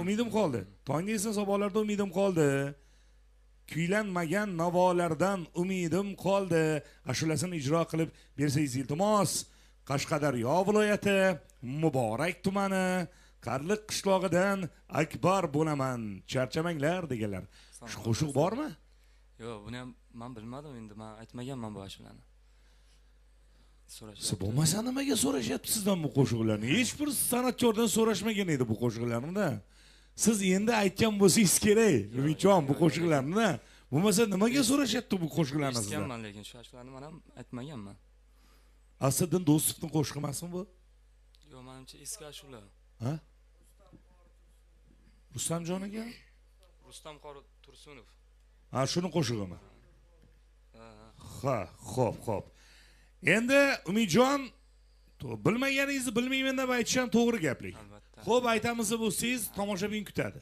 Umidim qoldi. Tongda eskan sabolardan umidim qoldi. Kuylanmagan navolardan umidim qoldi. Ashulasini ijro qilib bersangiz iltimos. Qashqadaryo viloyati Muborak tumani Qarliq qishlog'idan Akbar bo'laman, charchamanglar deganlar. Shu qo'shiq bormi? Yo'q, buni ham men bilmadim endi, men aytmaganman bu ashularni. Siz bo'lmasa nimaga so'rashyapti sizdan bu qo'shiqlarni? Hech bir san'atkordan so'rashmagan edi bu qo'shiqlarni. Siz endi aytgan bo'lsangiz kerak, Umidjon bu qo'shiqlarni. Bo'lmasa nimaga so'rashyapti bu qo'shiqlarni sizdan? Eshitganman, lekin shu ashularni men ham aytmaganman. Asliddin Do'stovning qo'shig'i emasmi bu? Yo'q, menimcha eski ashular. Ha? Rustamjon aka? Rustam qori Tursunov. Ha, shuni qo'shig'imi? Ha. Xo'p. Endi Umidjon, bilmaganingizni bilmayman deb aytish ham to'g'ri gaplik. Albatta. Xo'p, aytamiz bo'lsangiz, tomoshabin kutadi.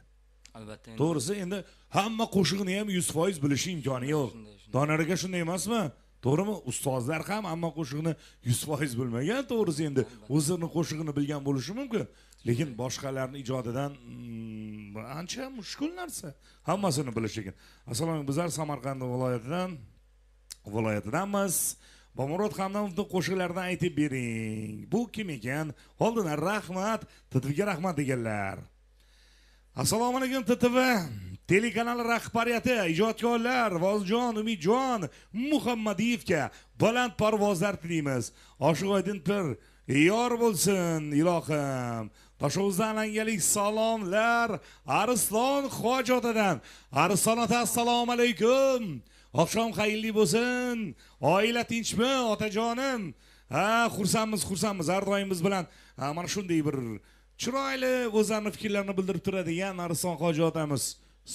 Albatta. To'g'risi, endi hamma qo'shig'ini ham 100% bilish imkoni yo'q. Donar aka shunday emasmi? To'g'rimi? Ustozlar ham hamma qo'shig'ini 100% bilmagan, to'g'risi endi o'zining qo'shig'ini bilgan bo'lishi mumkin. Lekin boshqalarning ijodidan ancha mushkul narsa. Hammasini bilish kerak. Assalomu alaykum, bizlar Samarqand viloyatidanmiz. Bomurod Hamdamovning qo'shiqlaridan aytib bering. Bu kim ekan? Oldin rahmat, TTVga rahmat deganlar. Assalomu alaykum TTV telekanali rahbariyati, ijodkorlar, Vozjon, Umidjon Muhammadiyevga baland parvozlar tilaymiz. Oshiq oydin pir yor bo'lsin ilohim. Toshovuzdan alangalik salomlar Arslon Hojotadan. Arslon ota, assalomu alaykum. Oqshom xayrli bo'lsin. Oila tinchmi, otajonim? Ha, xursandmiz. Har doim biz bilan mana shunday bir chiroyli o'zlarini fikrlarini bildirib turadigan Arslon Hoji otamiz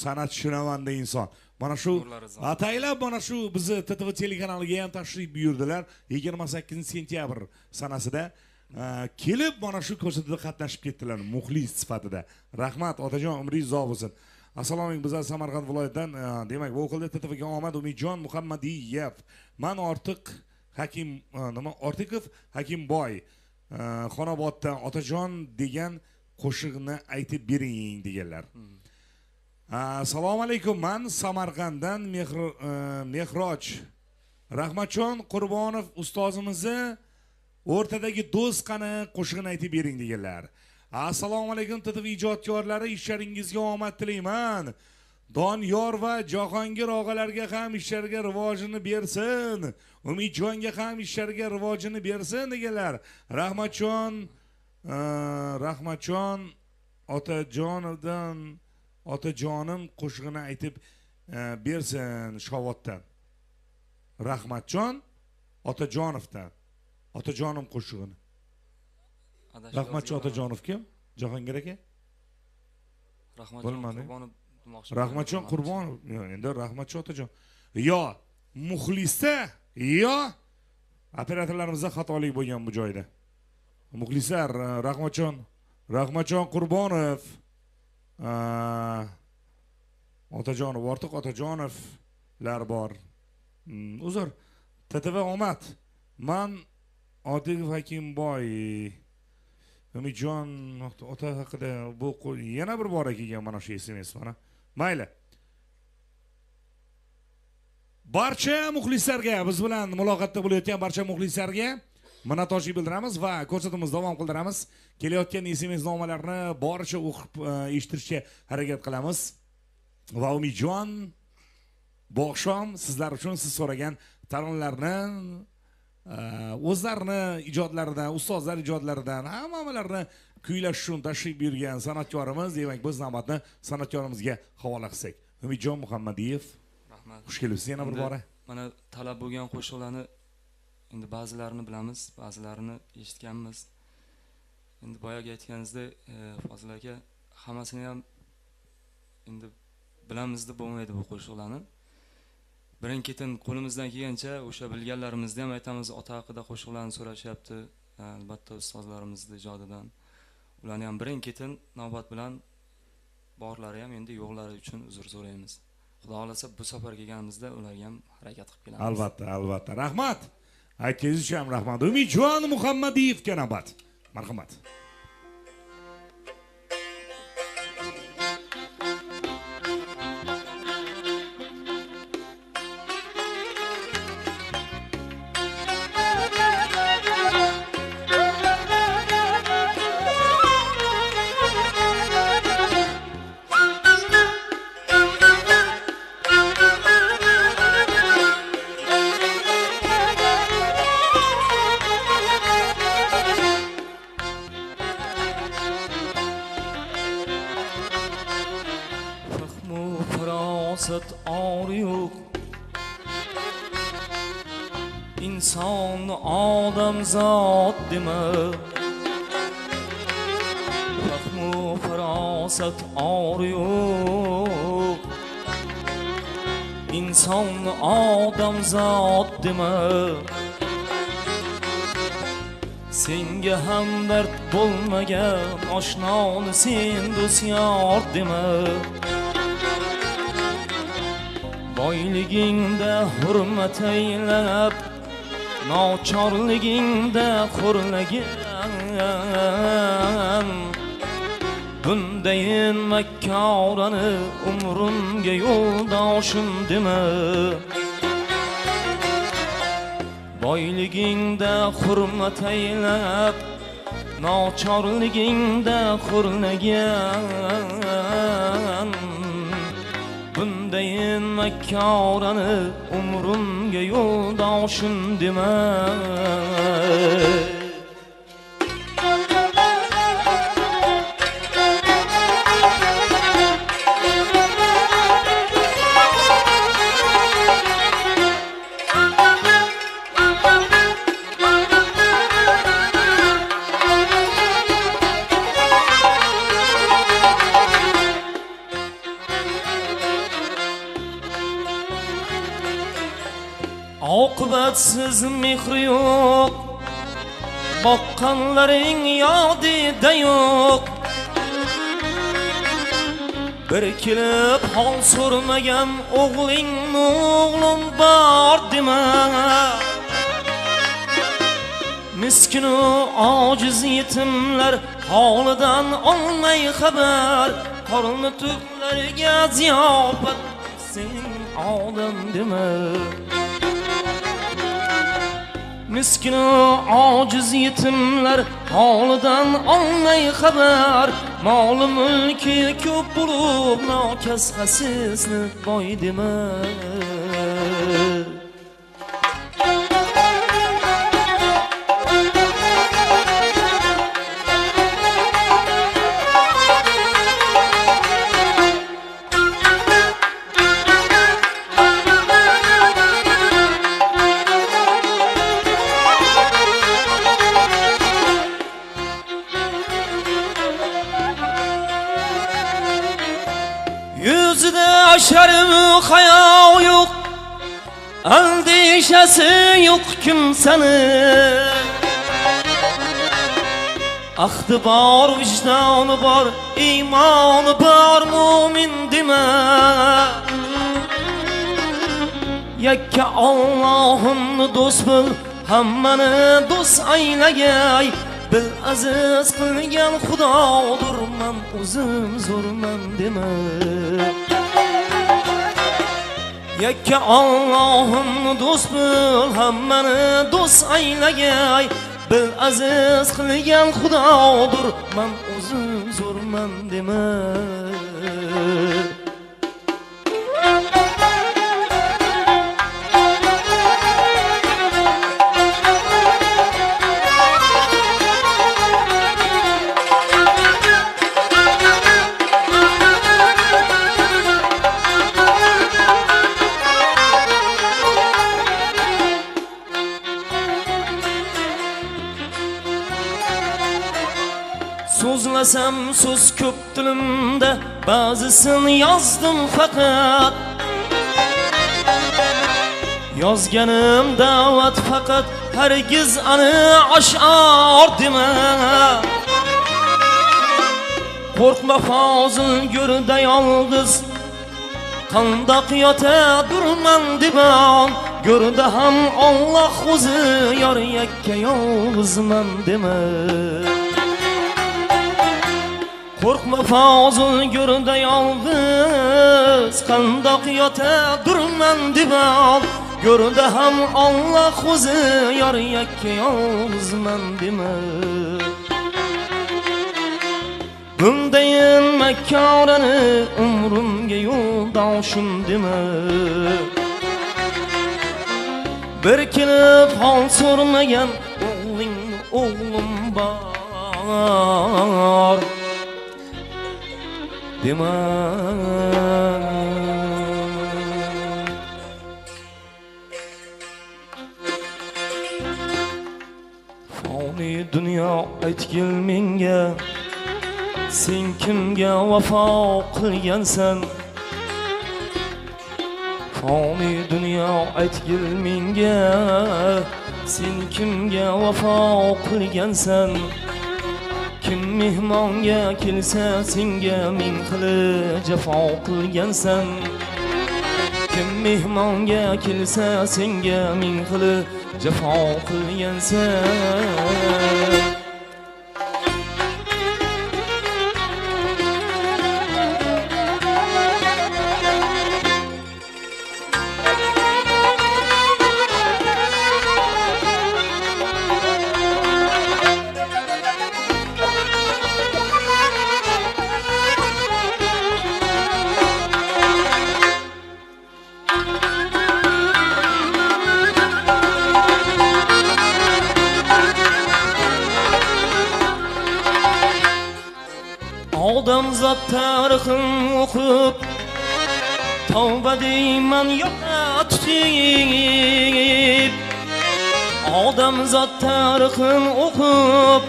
san'at shunavanday inson. Mana shu ataylab mana shu bizni TTV telekanaliga ham tashrif buyurdilar. 28 sentyabr sanasida kelib mana shu ko'rsatuvda qatnashib ketdilar muxlis sifatida. Rahmat otajon, umringiz uzoq bo'lsin. Assalomu alaykum, bizlar Samarqand viloyatidan, demak, vokalda TTVga omad Umidjon Muhammadiyev. Men Ortiqov Hakimboy Xonoboddan otajon degan qo'shiqni aytib bering deganlar. Assalomu alaykum, men Samarqanddan Mehroj Rahmatjon Qurbonov ustozimizni o'rtadagi do'st qani qo'shiqni aytib bering deganlar. Assalomu alaykum TTV ijodkorlari, ishlaringizga omad tilayman. Doniyor va Jahongir og'alarga ham ishlariga rivojini bersin. Umidjonga ham ishlariga rivojini bersin deganlar. Rahmatjon otajonovdan otajonim qo'shig'ini aytib bersin Shovotdan. Rahmatjon otajonovdan otajonim qo'shig'ini. Rahmatjon otajonov kim? Jahongir aka? Rahmatjon Qurbonov. Endi Rahmatjon otajon. Yo muxlisda, yo operatorlarimizda xatolik bo'lgan bu joyda. Muxlislar Rahmatjon Qurbonov, otajonov, ortiq otajonovlar bor. Uzr, TTV omad. Men Ortiqov Hakimboy Umidjon ota haqida bu yana bir bor kelgan mana shu SMS mana. Mayli. Barcha muxlislarga, biz bilan muloqotda bo'layotgan barcha muxlislarga minnatdorchilik bildiramiz va ko'rsatuvimizni davom qildiramiz. Kelayotgan SMS nomalarni boricha o'qib eshittirishga harakat qilamiz. Va Umidjon bu oqshom sizlar uchun siz so'ragan taronlarni o'zlarini ijodlaridan, ustozlar ijodlaridan hammalarni kuylash uchun tashrif buyurgan san'atkorimiz, demak biz navbatni san'atkorimizga havola qilsak. Umidjon Muhammadiyev, rahmat. Xush kelibsiz yana bir bora. Mana talab bo'lgan qo'shiqlarni endi ba'zilarini bilamiz, ba'zilarini eshitganmiz. Endi boyaga aytganingizdek, Fozil aka hammasini ham endi bilamiz deb bo'lmaydi bu qo'shiqlarni. Birin-ketin qo'limizdan kelgancha o'sha bilganlarimizni ham aytamiz. Ota haqida qo'shiqlarni so'rashyapti, albatta ustozlarimizning ijodidan. Ularni ham birin-ketin navbat bilan borlari ham endi yo'qlari uchun uzr so'raymiz. Xudo xolasa bu safar kelganimizda ularga ham harakat qilib kelamiz. Albatta. Rahmat. Aytganingiz uchun ham rahmat. Umidjon Muhammadiyevga navbat. Marhamat. farosat or yo'q. İnson odamzod dema. Fahmu farosat or yo'q. İnson odamzod dema. Senga hamdard bo'lmagan oshnoni sen do'st yor dema. Boyligingda hurmat aylab, nochorligingda xo'rlagan. Bundayin makkorani umrimga yo'ldoshim dema. Boyligingda hurmat aylab, nochorligingda xo'rlagan. Bundayin makkorani umrimga yo'ldoshim dema. Oqibatsiz mehr yo'q, boqqanlaring yodida yo'q. Bir kelib hol so'rmagan o'g'ling o'g'lim bor dema. Miskinu ojiz yetimlar holidan olmay xabar. Qorni to'qlarga ziyofat sen odam dema. Miskinu ojiz yetimlar holidan olmay xabar. Mol mulki ko'p bo'lib nokas xasisni boy dema. Yüzüde şermi hayo yok, andişesi yok kimsenin. Ahdi bor, vicdanı bor, imanı bor, mumin deme. Yakka Allah'ını dost bil, hammani dost aylagay. Bil aziz qilgan Xudodir, men o'zim zo'rman dema. Yakka Allah'ını dost bil, hammani dost aylagay. Bil aziz qilgan Xudodir, men o'zim zo'rman dema. So'zlasam so'z ko'p tilimda, ba'zisini yozdim faqat. Yozganim da'vat faqat, hargiz ani ash'or dema. Qo'rqma fozil go'rda yolg'iz, qandoq yotadurman divan. Go'rda ham Alloh o'zi, yor yakka yolg'izman dema. Qo'rqma fozil go'rda yolg'iz, qandoq yotadurman divan. Go'rda ham Alloh o'zi, yor yakka yolg'izman dema. Bundayin makkorani umrimga yo'ldoshim dema. Bir kelib hol so'rmagan o'g'ling o'g'lim bor dema. Fani dunyo aytgil menga, sen kimga vafo qilgansan? Fani dunyo aytgil menga, sen kimga vafo qilgansan? Kim mehmonga kelsa senga ming qilib jafo qilgansan? Kim mehmonga kelsa senga ming qilib jafo qilgansan? Odamzod tarixini o'qib, tavba deyman yo'qa tutib. Odamzod tarixini o'qib,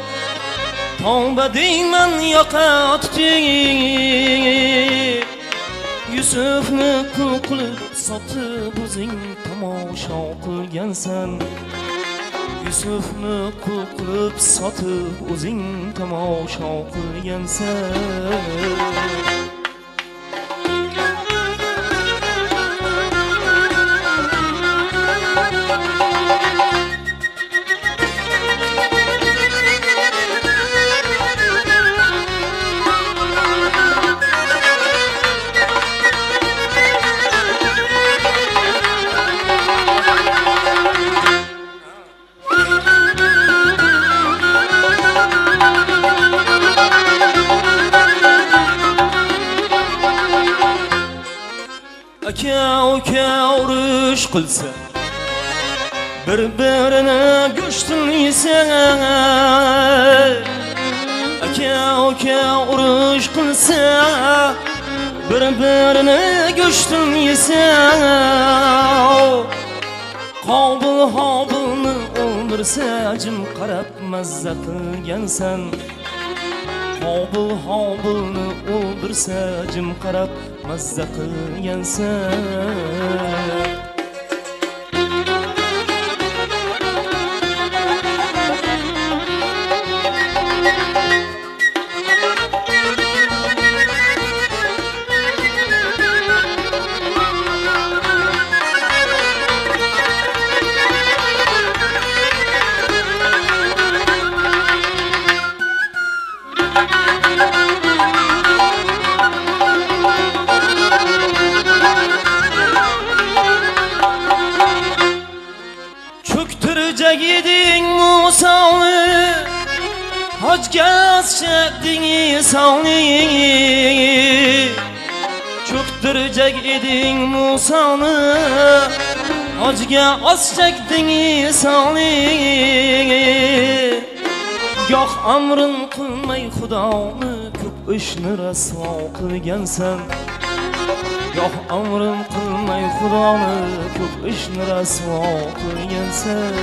tavba deyman yo'qa tutib. Yusufni qul qilib sotib o'zing tomosha qilgansan. Yusufni qul qilib sotib o'zing tomosha qilgansan. Aka urush qilsa, bir-birini go'shtini yesa. Aka urush qilsa, bir-birini go'shtini yesa. Qobil Hobilni o'ldirsa, jim qarab mazza qilgansan. Qobil Hobilni o'ldirsa, jim qarab mazza qilgansan. Giding Musa'ni, hajga asjading İsa'ni. Cho'ktirjak eding Musa'ni, hajga asjading İsa'ni. Goh amrin qilmay Xudoni, ko'p ishni rasvo qilgansan. Goh amrin qilmay Xudoni, ko'p ishni rasvo qilgansan.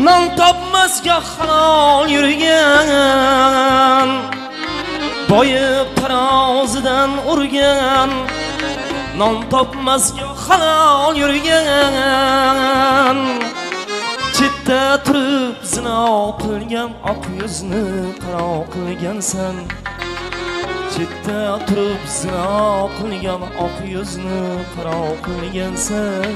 non topmasga halol yurgan, boyib tarozidan urgan, non topmasga halol yurgan, chetda turib zino qilgan oq yuzni qaro qilgansan. Chetda turib zino qilgan oq yuzni qaro qilgansan.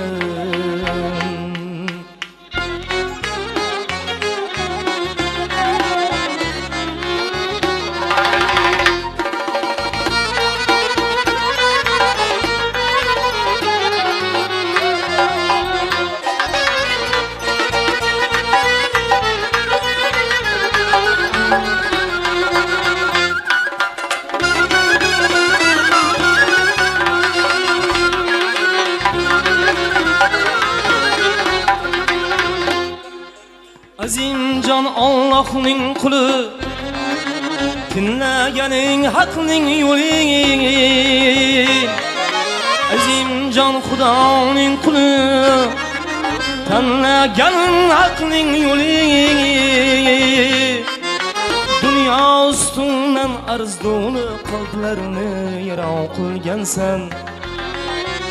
Azimjon Allohning quli, tinlaganing haqning yo'li. Azimjon Xudoning quli, tanlaganing haqning yo'li. Dunyo ustidan arzduni qalblarini yaroq qilgansan.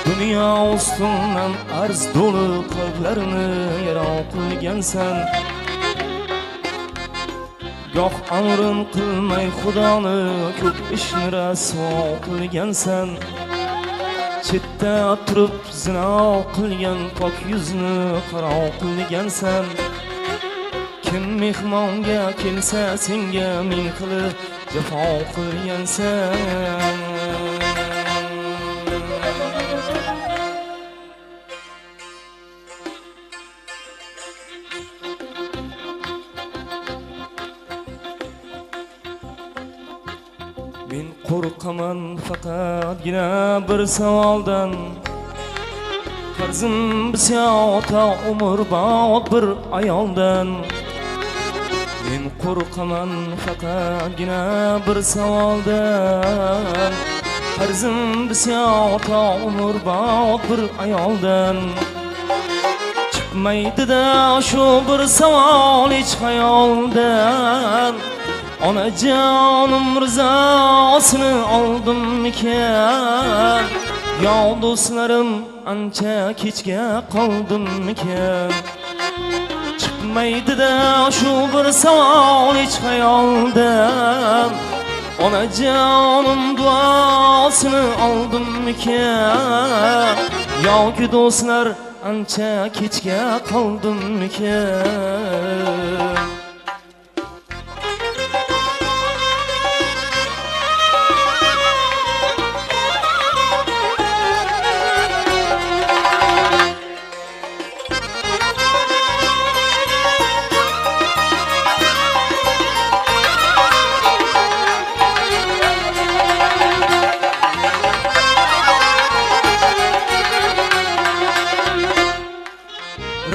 Dunyo ustidan arzduni qalblarini yaroq qilgansan. Goh amrim qilmay Xudoni ko'p ishni rasvo qilgansan. Chetda turib zino qilgan pok yuzni qaro qilgansan. Kim mehmonga kelsa senga ming qilib jafo qilgansan. Men qo'rqaman faqatgina bir savoldan. Qarzim bisiyota umrbod bir ayoldan. Men qo'rqaman faqatgina bir savoldan. Qarzim bisiyota umrbod bir ayoldan. Chiqmaydi-da shu bir savol hech xayoldan. Onajonim rizosini oldimmikan? Yo do'stlarim ancha kechga qoldimmikan? Chiqmaydi-da shu bir savol hech xayoldan. Onajonim duosini oldimmikan? Yoki do'stlar ancha kechga qoldimmikan?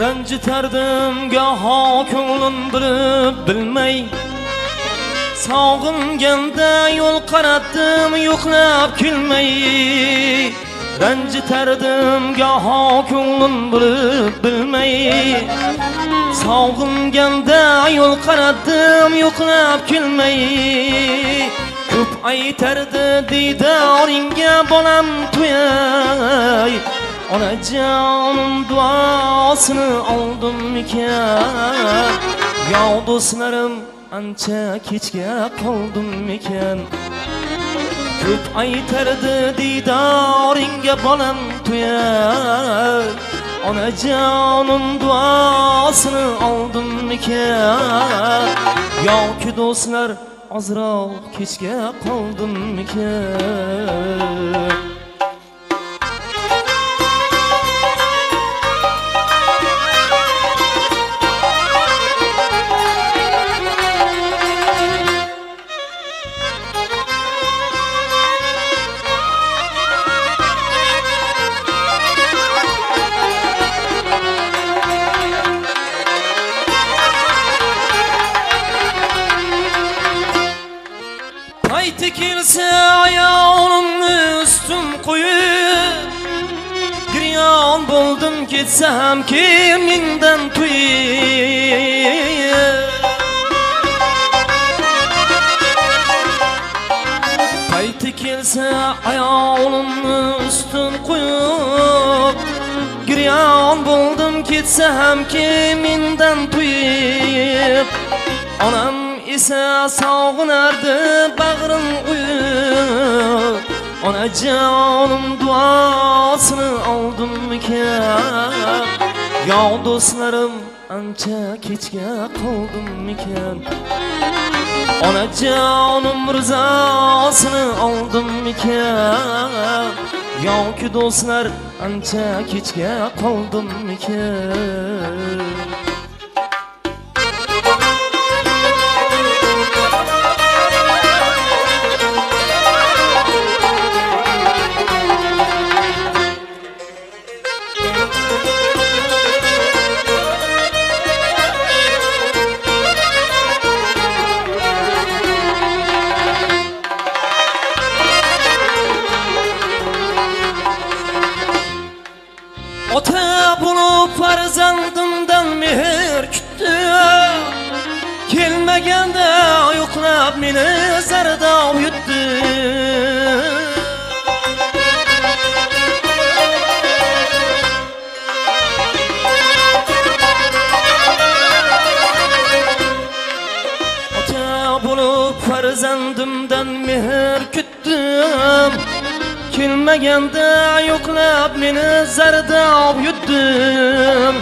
Ranjitardim goho ko'nglim bilib bilmay. Sog'inganda yo'l qaratdim yo'qlab kelmay. Ranjitardim goho ko'nglim bilib bilmay. Sog'inganda yo'l qaratdim yo'qlab kelmay. Ko'p aytardi diydoringga bolam to'yay. Onajonim duosini oldimmikan? Yo do'stlarim ancha kechga qoldimmikan? Ko'p aytardi diydoringga bolam to'yar. Onajonim duosini oldimmikan? Yoki do'stlar ozroq kechga qoldimmikan? Payti kelsa ayolimni ustim qo'yib, giryon bo'ldim ketsam kim mendan to'yib. Payti kelsa ayolimni ustim qo'yib, ziyon bo'ldim ketsa ham ki mendan to'yib onam esa sog'inardi bag'rim uyib onajonim duosini oldimmikan yo do'stlarim ancha kechga qoldimmikan onajonim rizosini oldimmikan yoki do'stlar ancha kechga qoldimmikan Ota bo'lib farzandimdan mehr kutdim kelmaganda yo'qlab meni zardob yutdi Ota bo'lib farzandimdan mehr kutdim kelmaganda yo'qlab meni zardob yutdim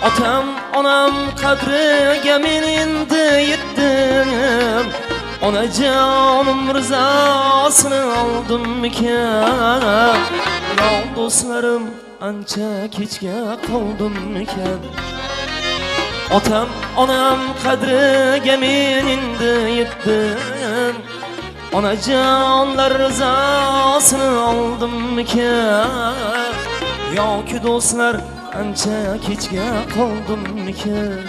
otam onam qadriga men endi yetdim onajonim rizosini oldimmikan yo do'stlarim ancha kechga qoldimmikan otam onam qadriga men endi yetdim onajonlar rizosini oldimmikan yoki do'stlar ancha kechga qoldimmikan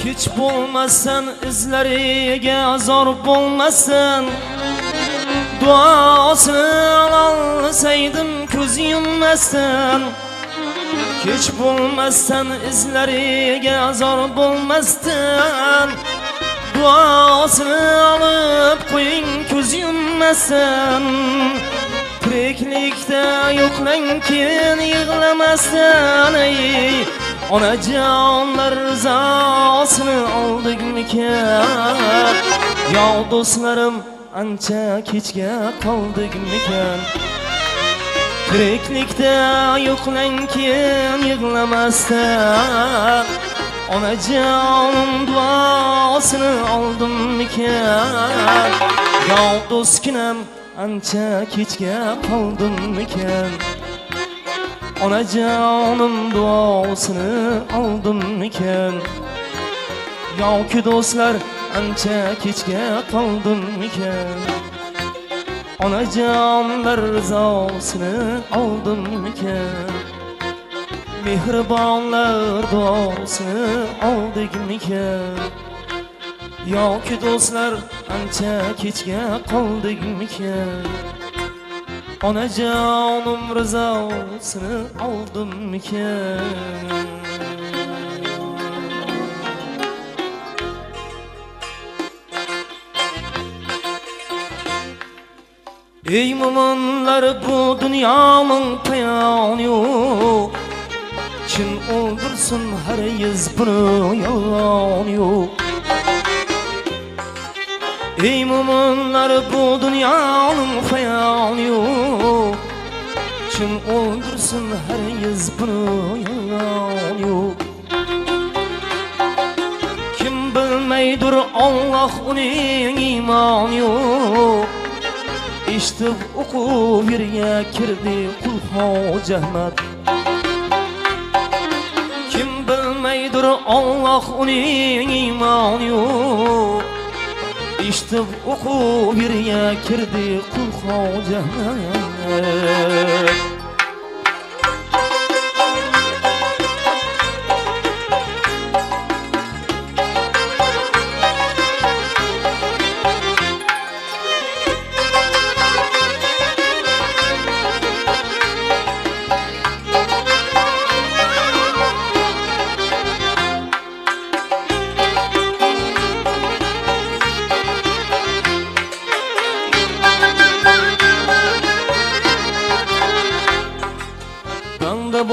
Kech bo'lmassan izlariga zor bo'lmassan duosini olsaydim ko'z yummasdan kech bo'lmassan izlariga zor bo'lmasdan duosini olib qo'ying ko'z yummasdan tiriklikda yo'qlankin yig'lamasdan ey onajonlar rizosini oldikmikan yo do'stlarim ancha kechga qoldikmikan tiriklikda yo'qlankin yig'lamasdan onajonim duosini oldimmikan yo do'stkinam ancha kechga qoldimmikan onajonim duosini oldimmikan yoki do'stlar ancha kechga qoldimmikan onajonlar rizosini oldimmikan mehribonlar duosini oldikmikan yoki do'stlar ancha kechga qoldikmikan onajonim rizosini oldimmikan ey mo'minlar bu dunyoning payoni yo'q chin o'ldirsin hargiz buni yolg'on yo'q Ey mu'minlar, bu dunyoning payoni yo'q. Kim o'ldirsin hargiz buni yolg'on yo'q. Kim bilmaydir Alloh uning iymoni yo'q. Eshitib o'qib yerga kirdi qul hojat. Kim bilmaydir Alloh uning iymoni yo'q. Eshitib o'qib yerga kirdi qul hojat.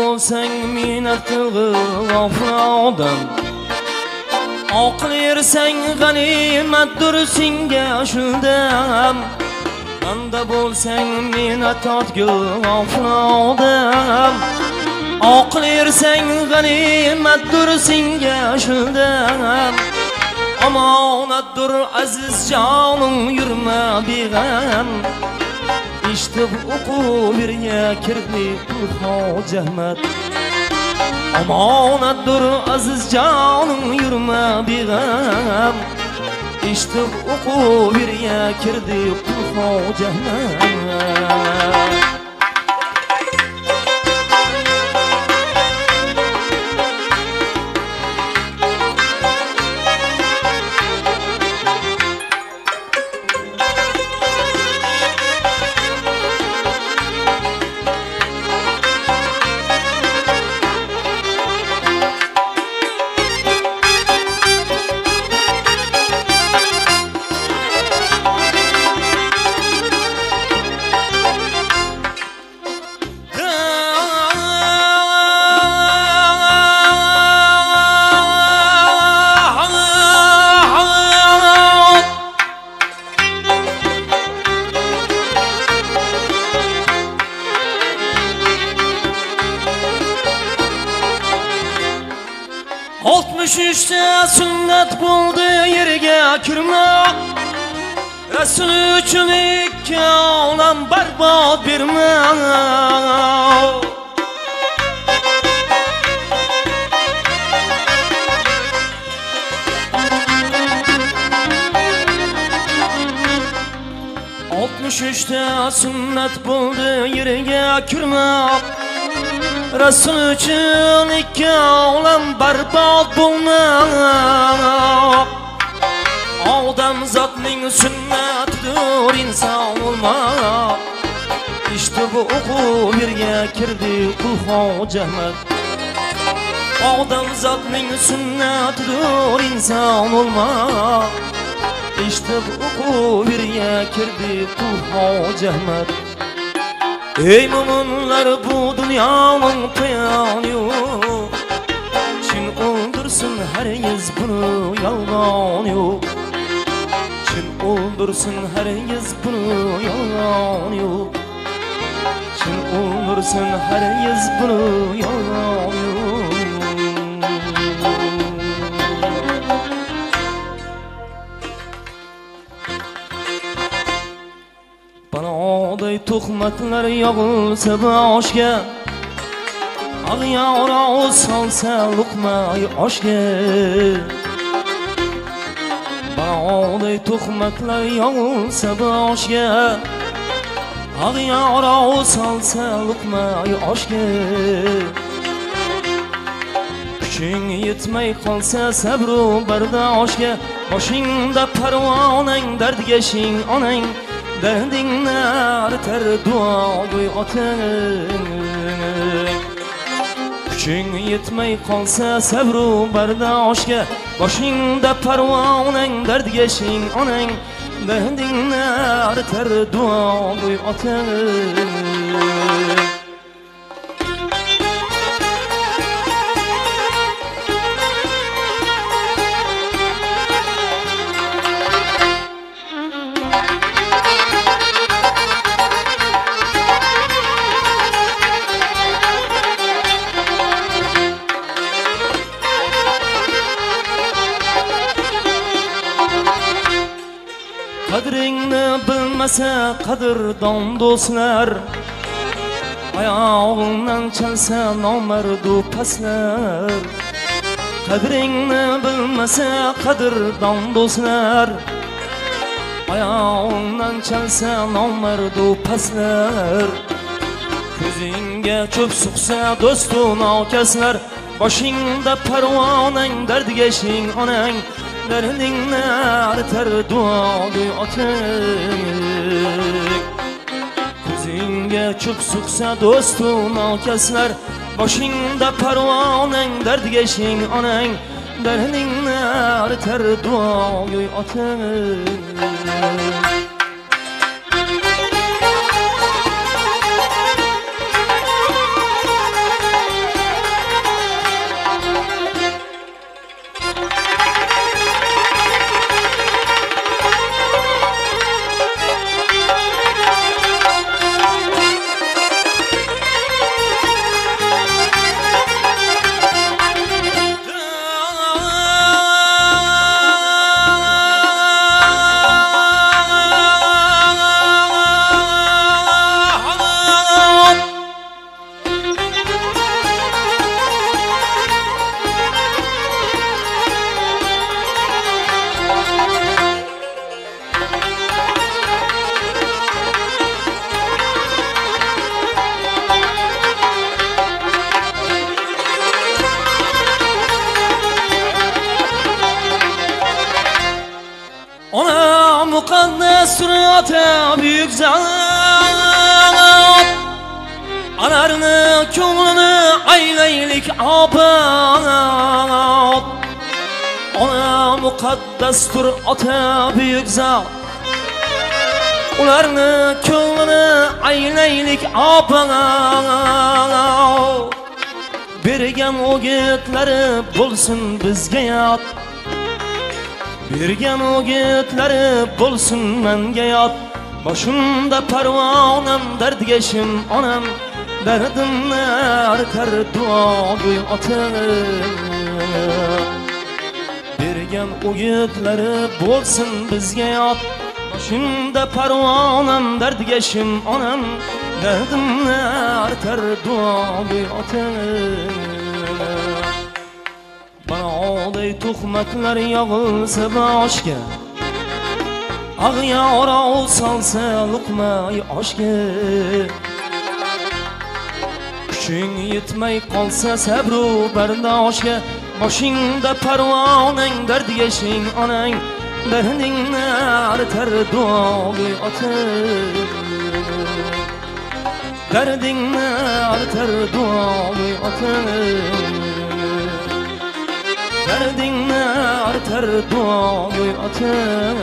Bo'lsang minat qilg'il g'ofrodan, oqil ersang g'animatdir senga shundam. Banda bo'lsang minat tortgil g'ofrodan, oqil ersang g'animatdir senga shundam. Omonatdir aziz jonim, yurma beg'am. Eshitib o'qib yerga kirdi qul hojat. Omonatdir aziz jonim, yurma beg'am. Eshitib o'qib yerga kirdi qul hojat. Düşüşte sünnet buldu yerge kirme. Resul üçün iki olam berbat birme. Düşüşte sünnet buldu yerge kirme. Resul üçün iki olam berbat bulma. Odam zatning sünnetidir inson olma. İşte bu o'qib yerga kirdi qul hojat. Odam zatning sünnetidir inson olma. İşte bu o'qib yerga kirdi qul hojat. Ey mu'minlar, bu dunyoning payoni yo'q. Chin o'ldirsin hargiz buni yolg'on yo'q. Chin o'ldirsin hargiz buni yolg'on yo'q. Chin o'ldirsin hargiz buni yolg'on yo'q. Baloday tuhmatlar yog'ilsa boshga, ag'yora solsa luqmay oshga. Baloday tuhmatlar yog'ilsa boshga, ag'yora solsa luqmay oshga. Kuching yetmay qolsa sabru bardoshga, boshingda parvonang dardgashing onang. Derdingni aritar duogo'y otang. Kuching yetmay qolsa sabru bardoshga, boshingda parvonang dardgashing onang. Derdingni aritar duogo'y otang. bilmasa qadrdon do'stlar, oyog'ingdan chalsa nomardu paslar. Qadringni bilmasa qadrdon do'stlar, oyog'ingdan chalsa nomardu paslar. Ko'zingga cho'p suqsa do'stu nokaslar, boshingda parvonang dardiga shing onang, dardingni aritar duogo'y otang. Ko'zingga cho'p suqsa do'stu nokaslar, boshingda parvonang dardiga shing onang, dardingni aritar duogo'y otang. Ona mukaddes surata büyük zat, anarını ko'nglini aylaylik obat. Ona muqaddastur ota büyük zat, ularni ko'nglini aylaylik obat. Bergan o'gitlari bo'lsin bizga yot, bergan o'gitlari bo'lsin menga yot. Boshimda parvonam dardiga shim onam, dardimni aritar duogo'y otang. Bergan o'gitlari bo'lsin bizga yot, boshimda parvonam dardiga shim onam, dardimni aritar duogo'y otang. Banoday tuhmatlar yog'ilsa boshga, ag'yora solsa luqmay oshga. Kuching yetmay qolsa sabru bardoshga, boshingda parvonang dardiga shing onang, dardingni aritar duogo'y otang. Dardingni aritar duogo'y otang. Dardingni aritar duogo'y otang.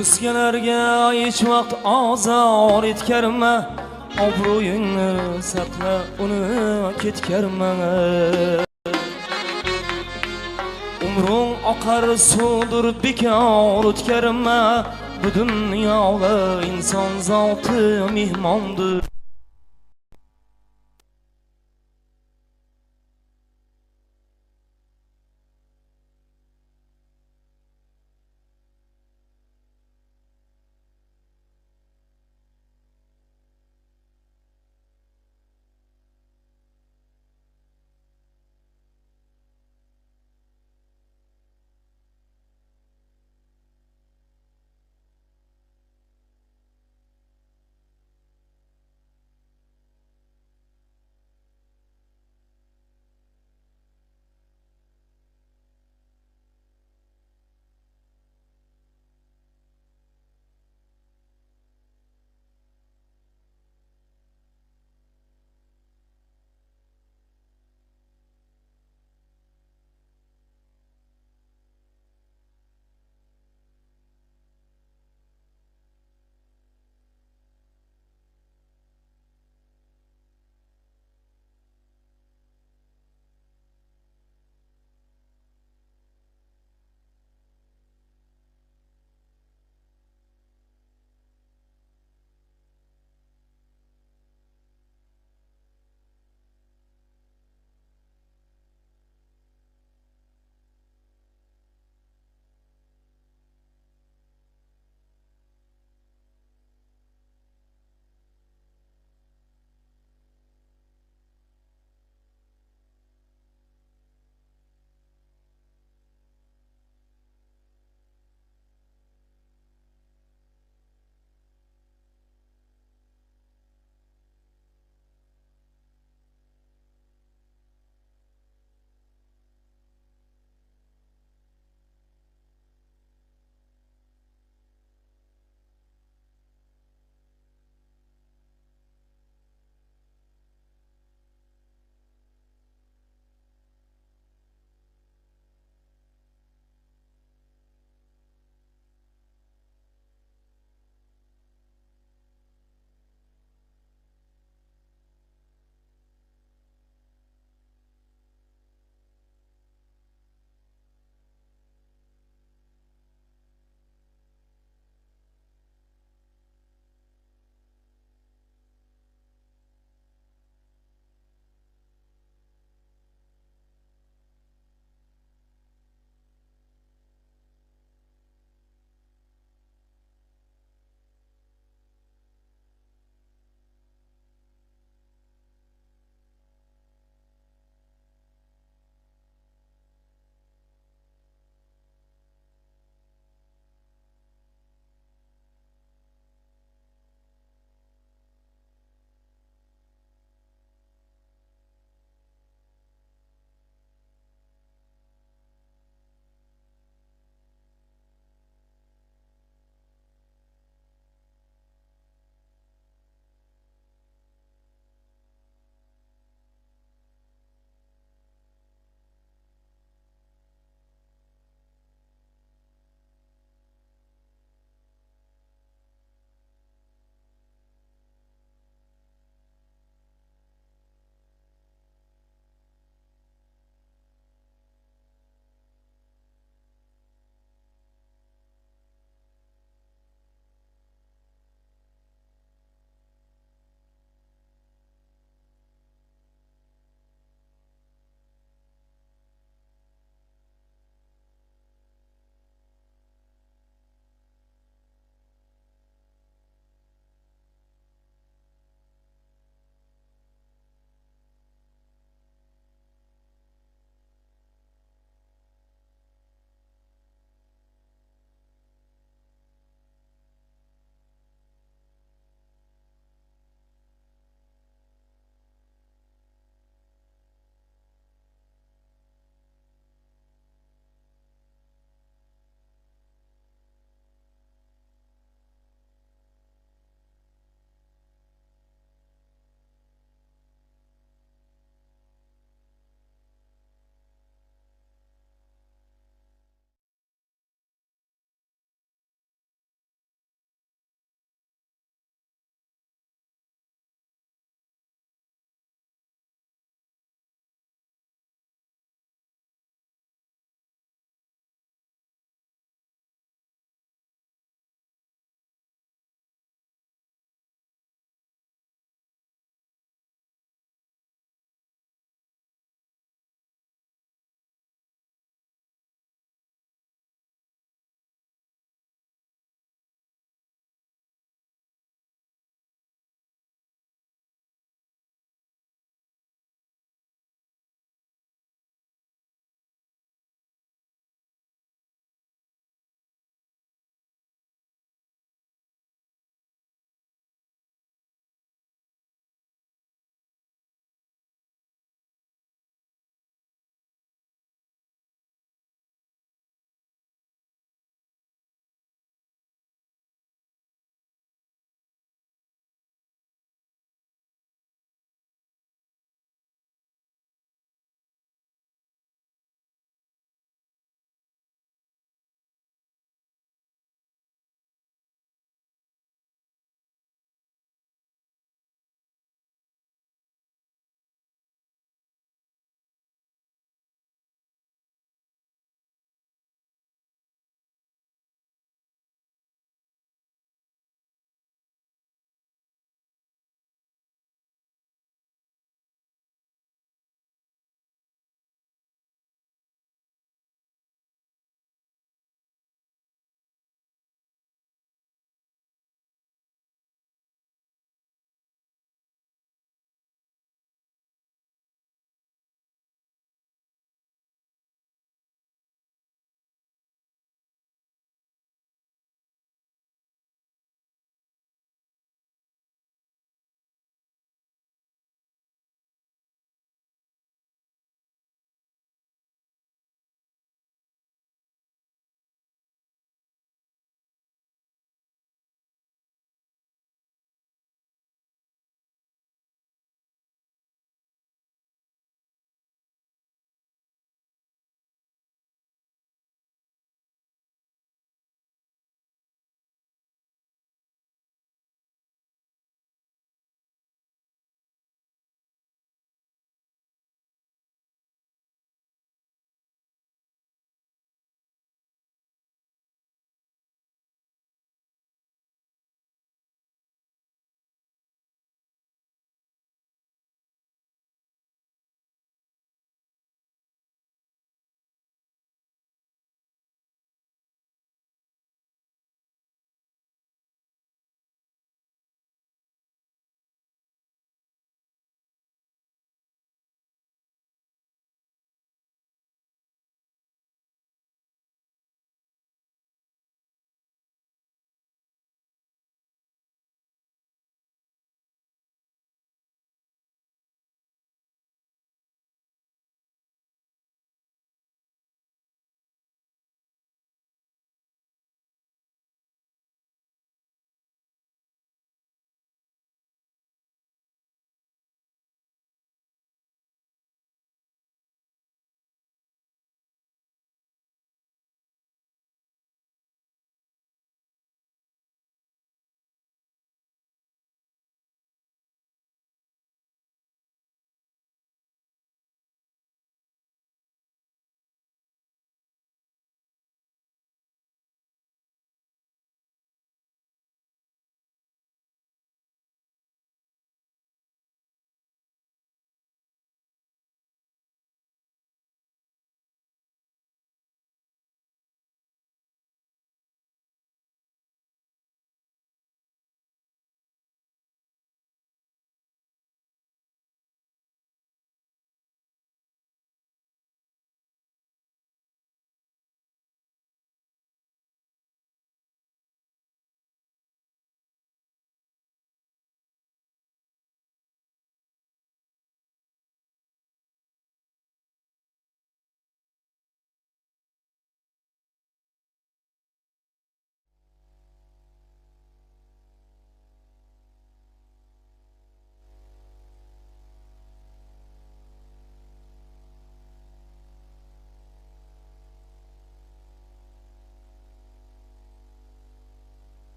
O'zgalarga hech vaqt ozor etkarma, obro'yingni saqla, uni ketkarma. Umring oqar suvdir bekor o'tkarma, bu dunyoga inson zoti mehmondir.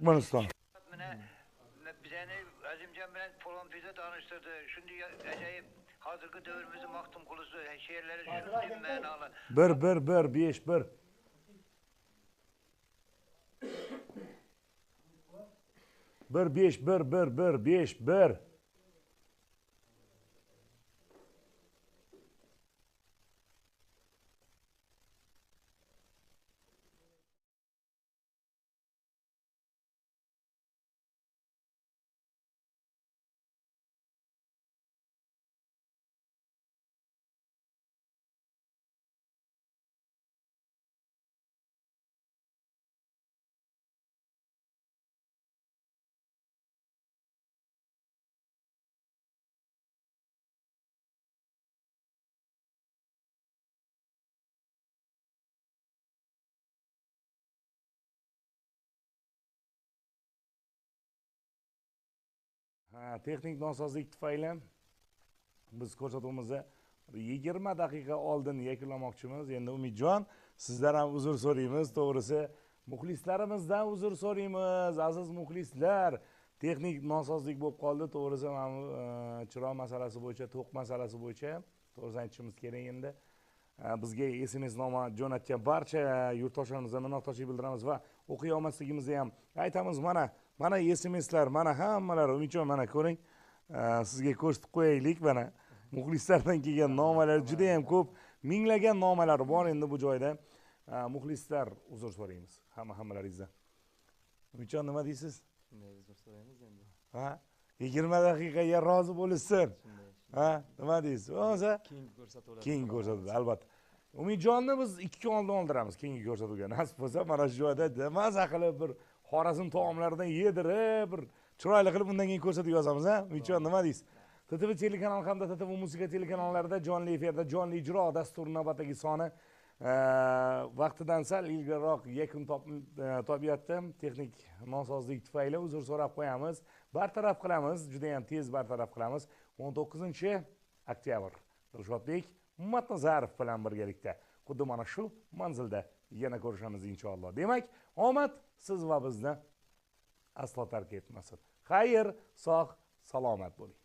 Turkmaniston. Bizəni Azimcan bilan Polonpiyada tanıştırdı. Şimdi acayip hazırki dövrümüzün maktum kulusu şiirleri şunday manalı. Bir, 5, 1. Bir, 5, 1, 5, 1. Texnik nosozlik tufayli biz ko'rsatuvimizni 20 daqiqa oldin yakunlamoqchimiz. Endi Umidjon, sizdan ham uzr so'raymiz. To'g'risi, muxlislarimizdan uzr so'raymiz. Aziz muxlislar, texnik nosozlik bo'lib qoldi. To'g'risi, mana chiroq masalasi bo'yicha, to'q masalasi bo'yicha to'g'risini aytishimiz kerak endi. Bizga SMS noma jo'natgan barcha yurtdoshlarimizga minnatdorchilik bildiramiz va o'qiy olmasligimizni ham aytamiz. Mana SMSlar, mana hammalari. Umidjon, mana ko'ring. Sizga ko'rsatib qo'yaylik. Mana muxlislardan kelgan nomalar juda ham ko'p, minglagan nomalar bor endi bu joyda. Muxlislar, uzr so'raymiz hammalaringizdan. Umidjon, nima deysiz? Shunday uzr so'raymiz endi. 20 daqiqaga rozi bo'lishsin. Nima deysiz? Bo'lmasa Keyingi ko'rsatuvlar. keyingi ko'rsatuvda albatta. Umidjonni biz 2 kun oldin oldiramiz keyingi ko'rsatuvga. Nasib bo'lsa, mana shu joyda maza qilib bir Xorazm taomlaridan yedirib, bir chiroyli qilib undan keyin ko'rsatib yozamiz, Umidjon, nima deysiz? TTV telekanali hamda TTV Musiqa telekanallarida jonli efirda jonli ijro dasturi navbatdagi soni vaqtidan sal ilgariroq yakun topyapti. Texnik nosozlik tufayli uzr so'rab qo'yamiz. Bartaraf qilamiz, juda ham tez bartaraf qilamiz. 19-oktyabr Dilshodbek Matnazarov bilan birgalikda xuddi mana shu manzilda yana ko'rishamiz inshaalloh. Demak, omad siz va bizni aslo tark etmasin. Xayr, sog', salomat bo'ling.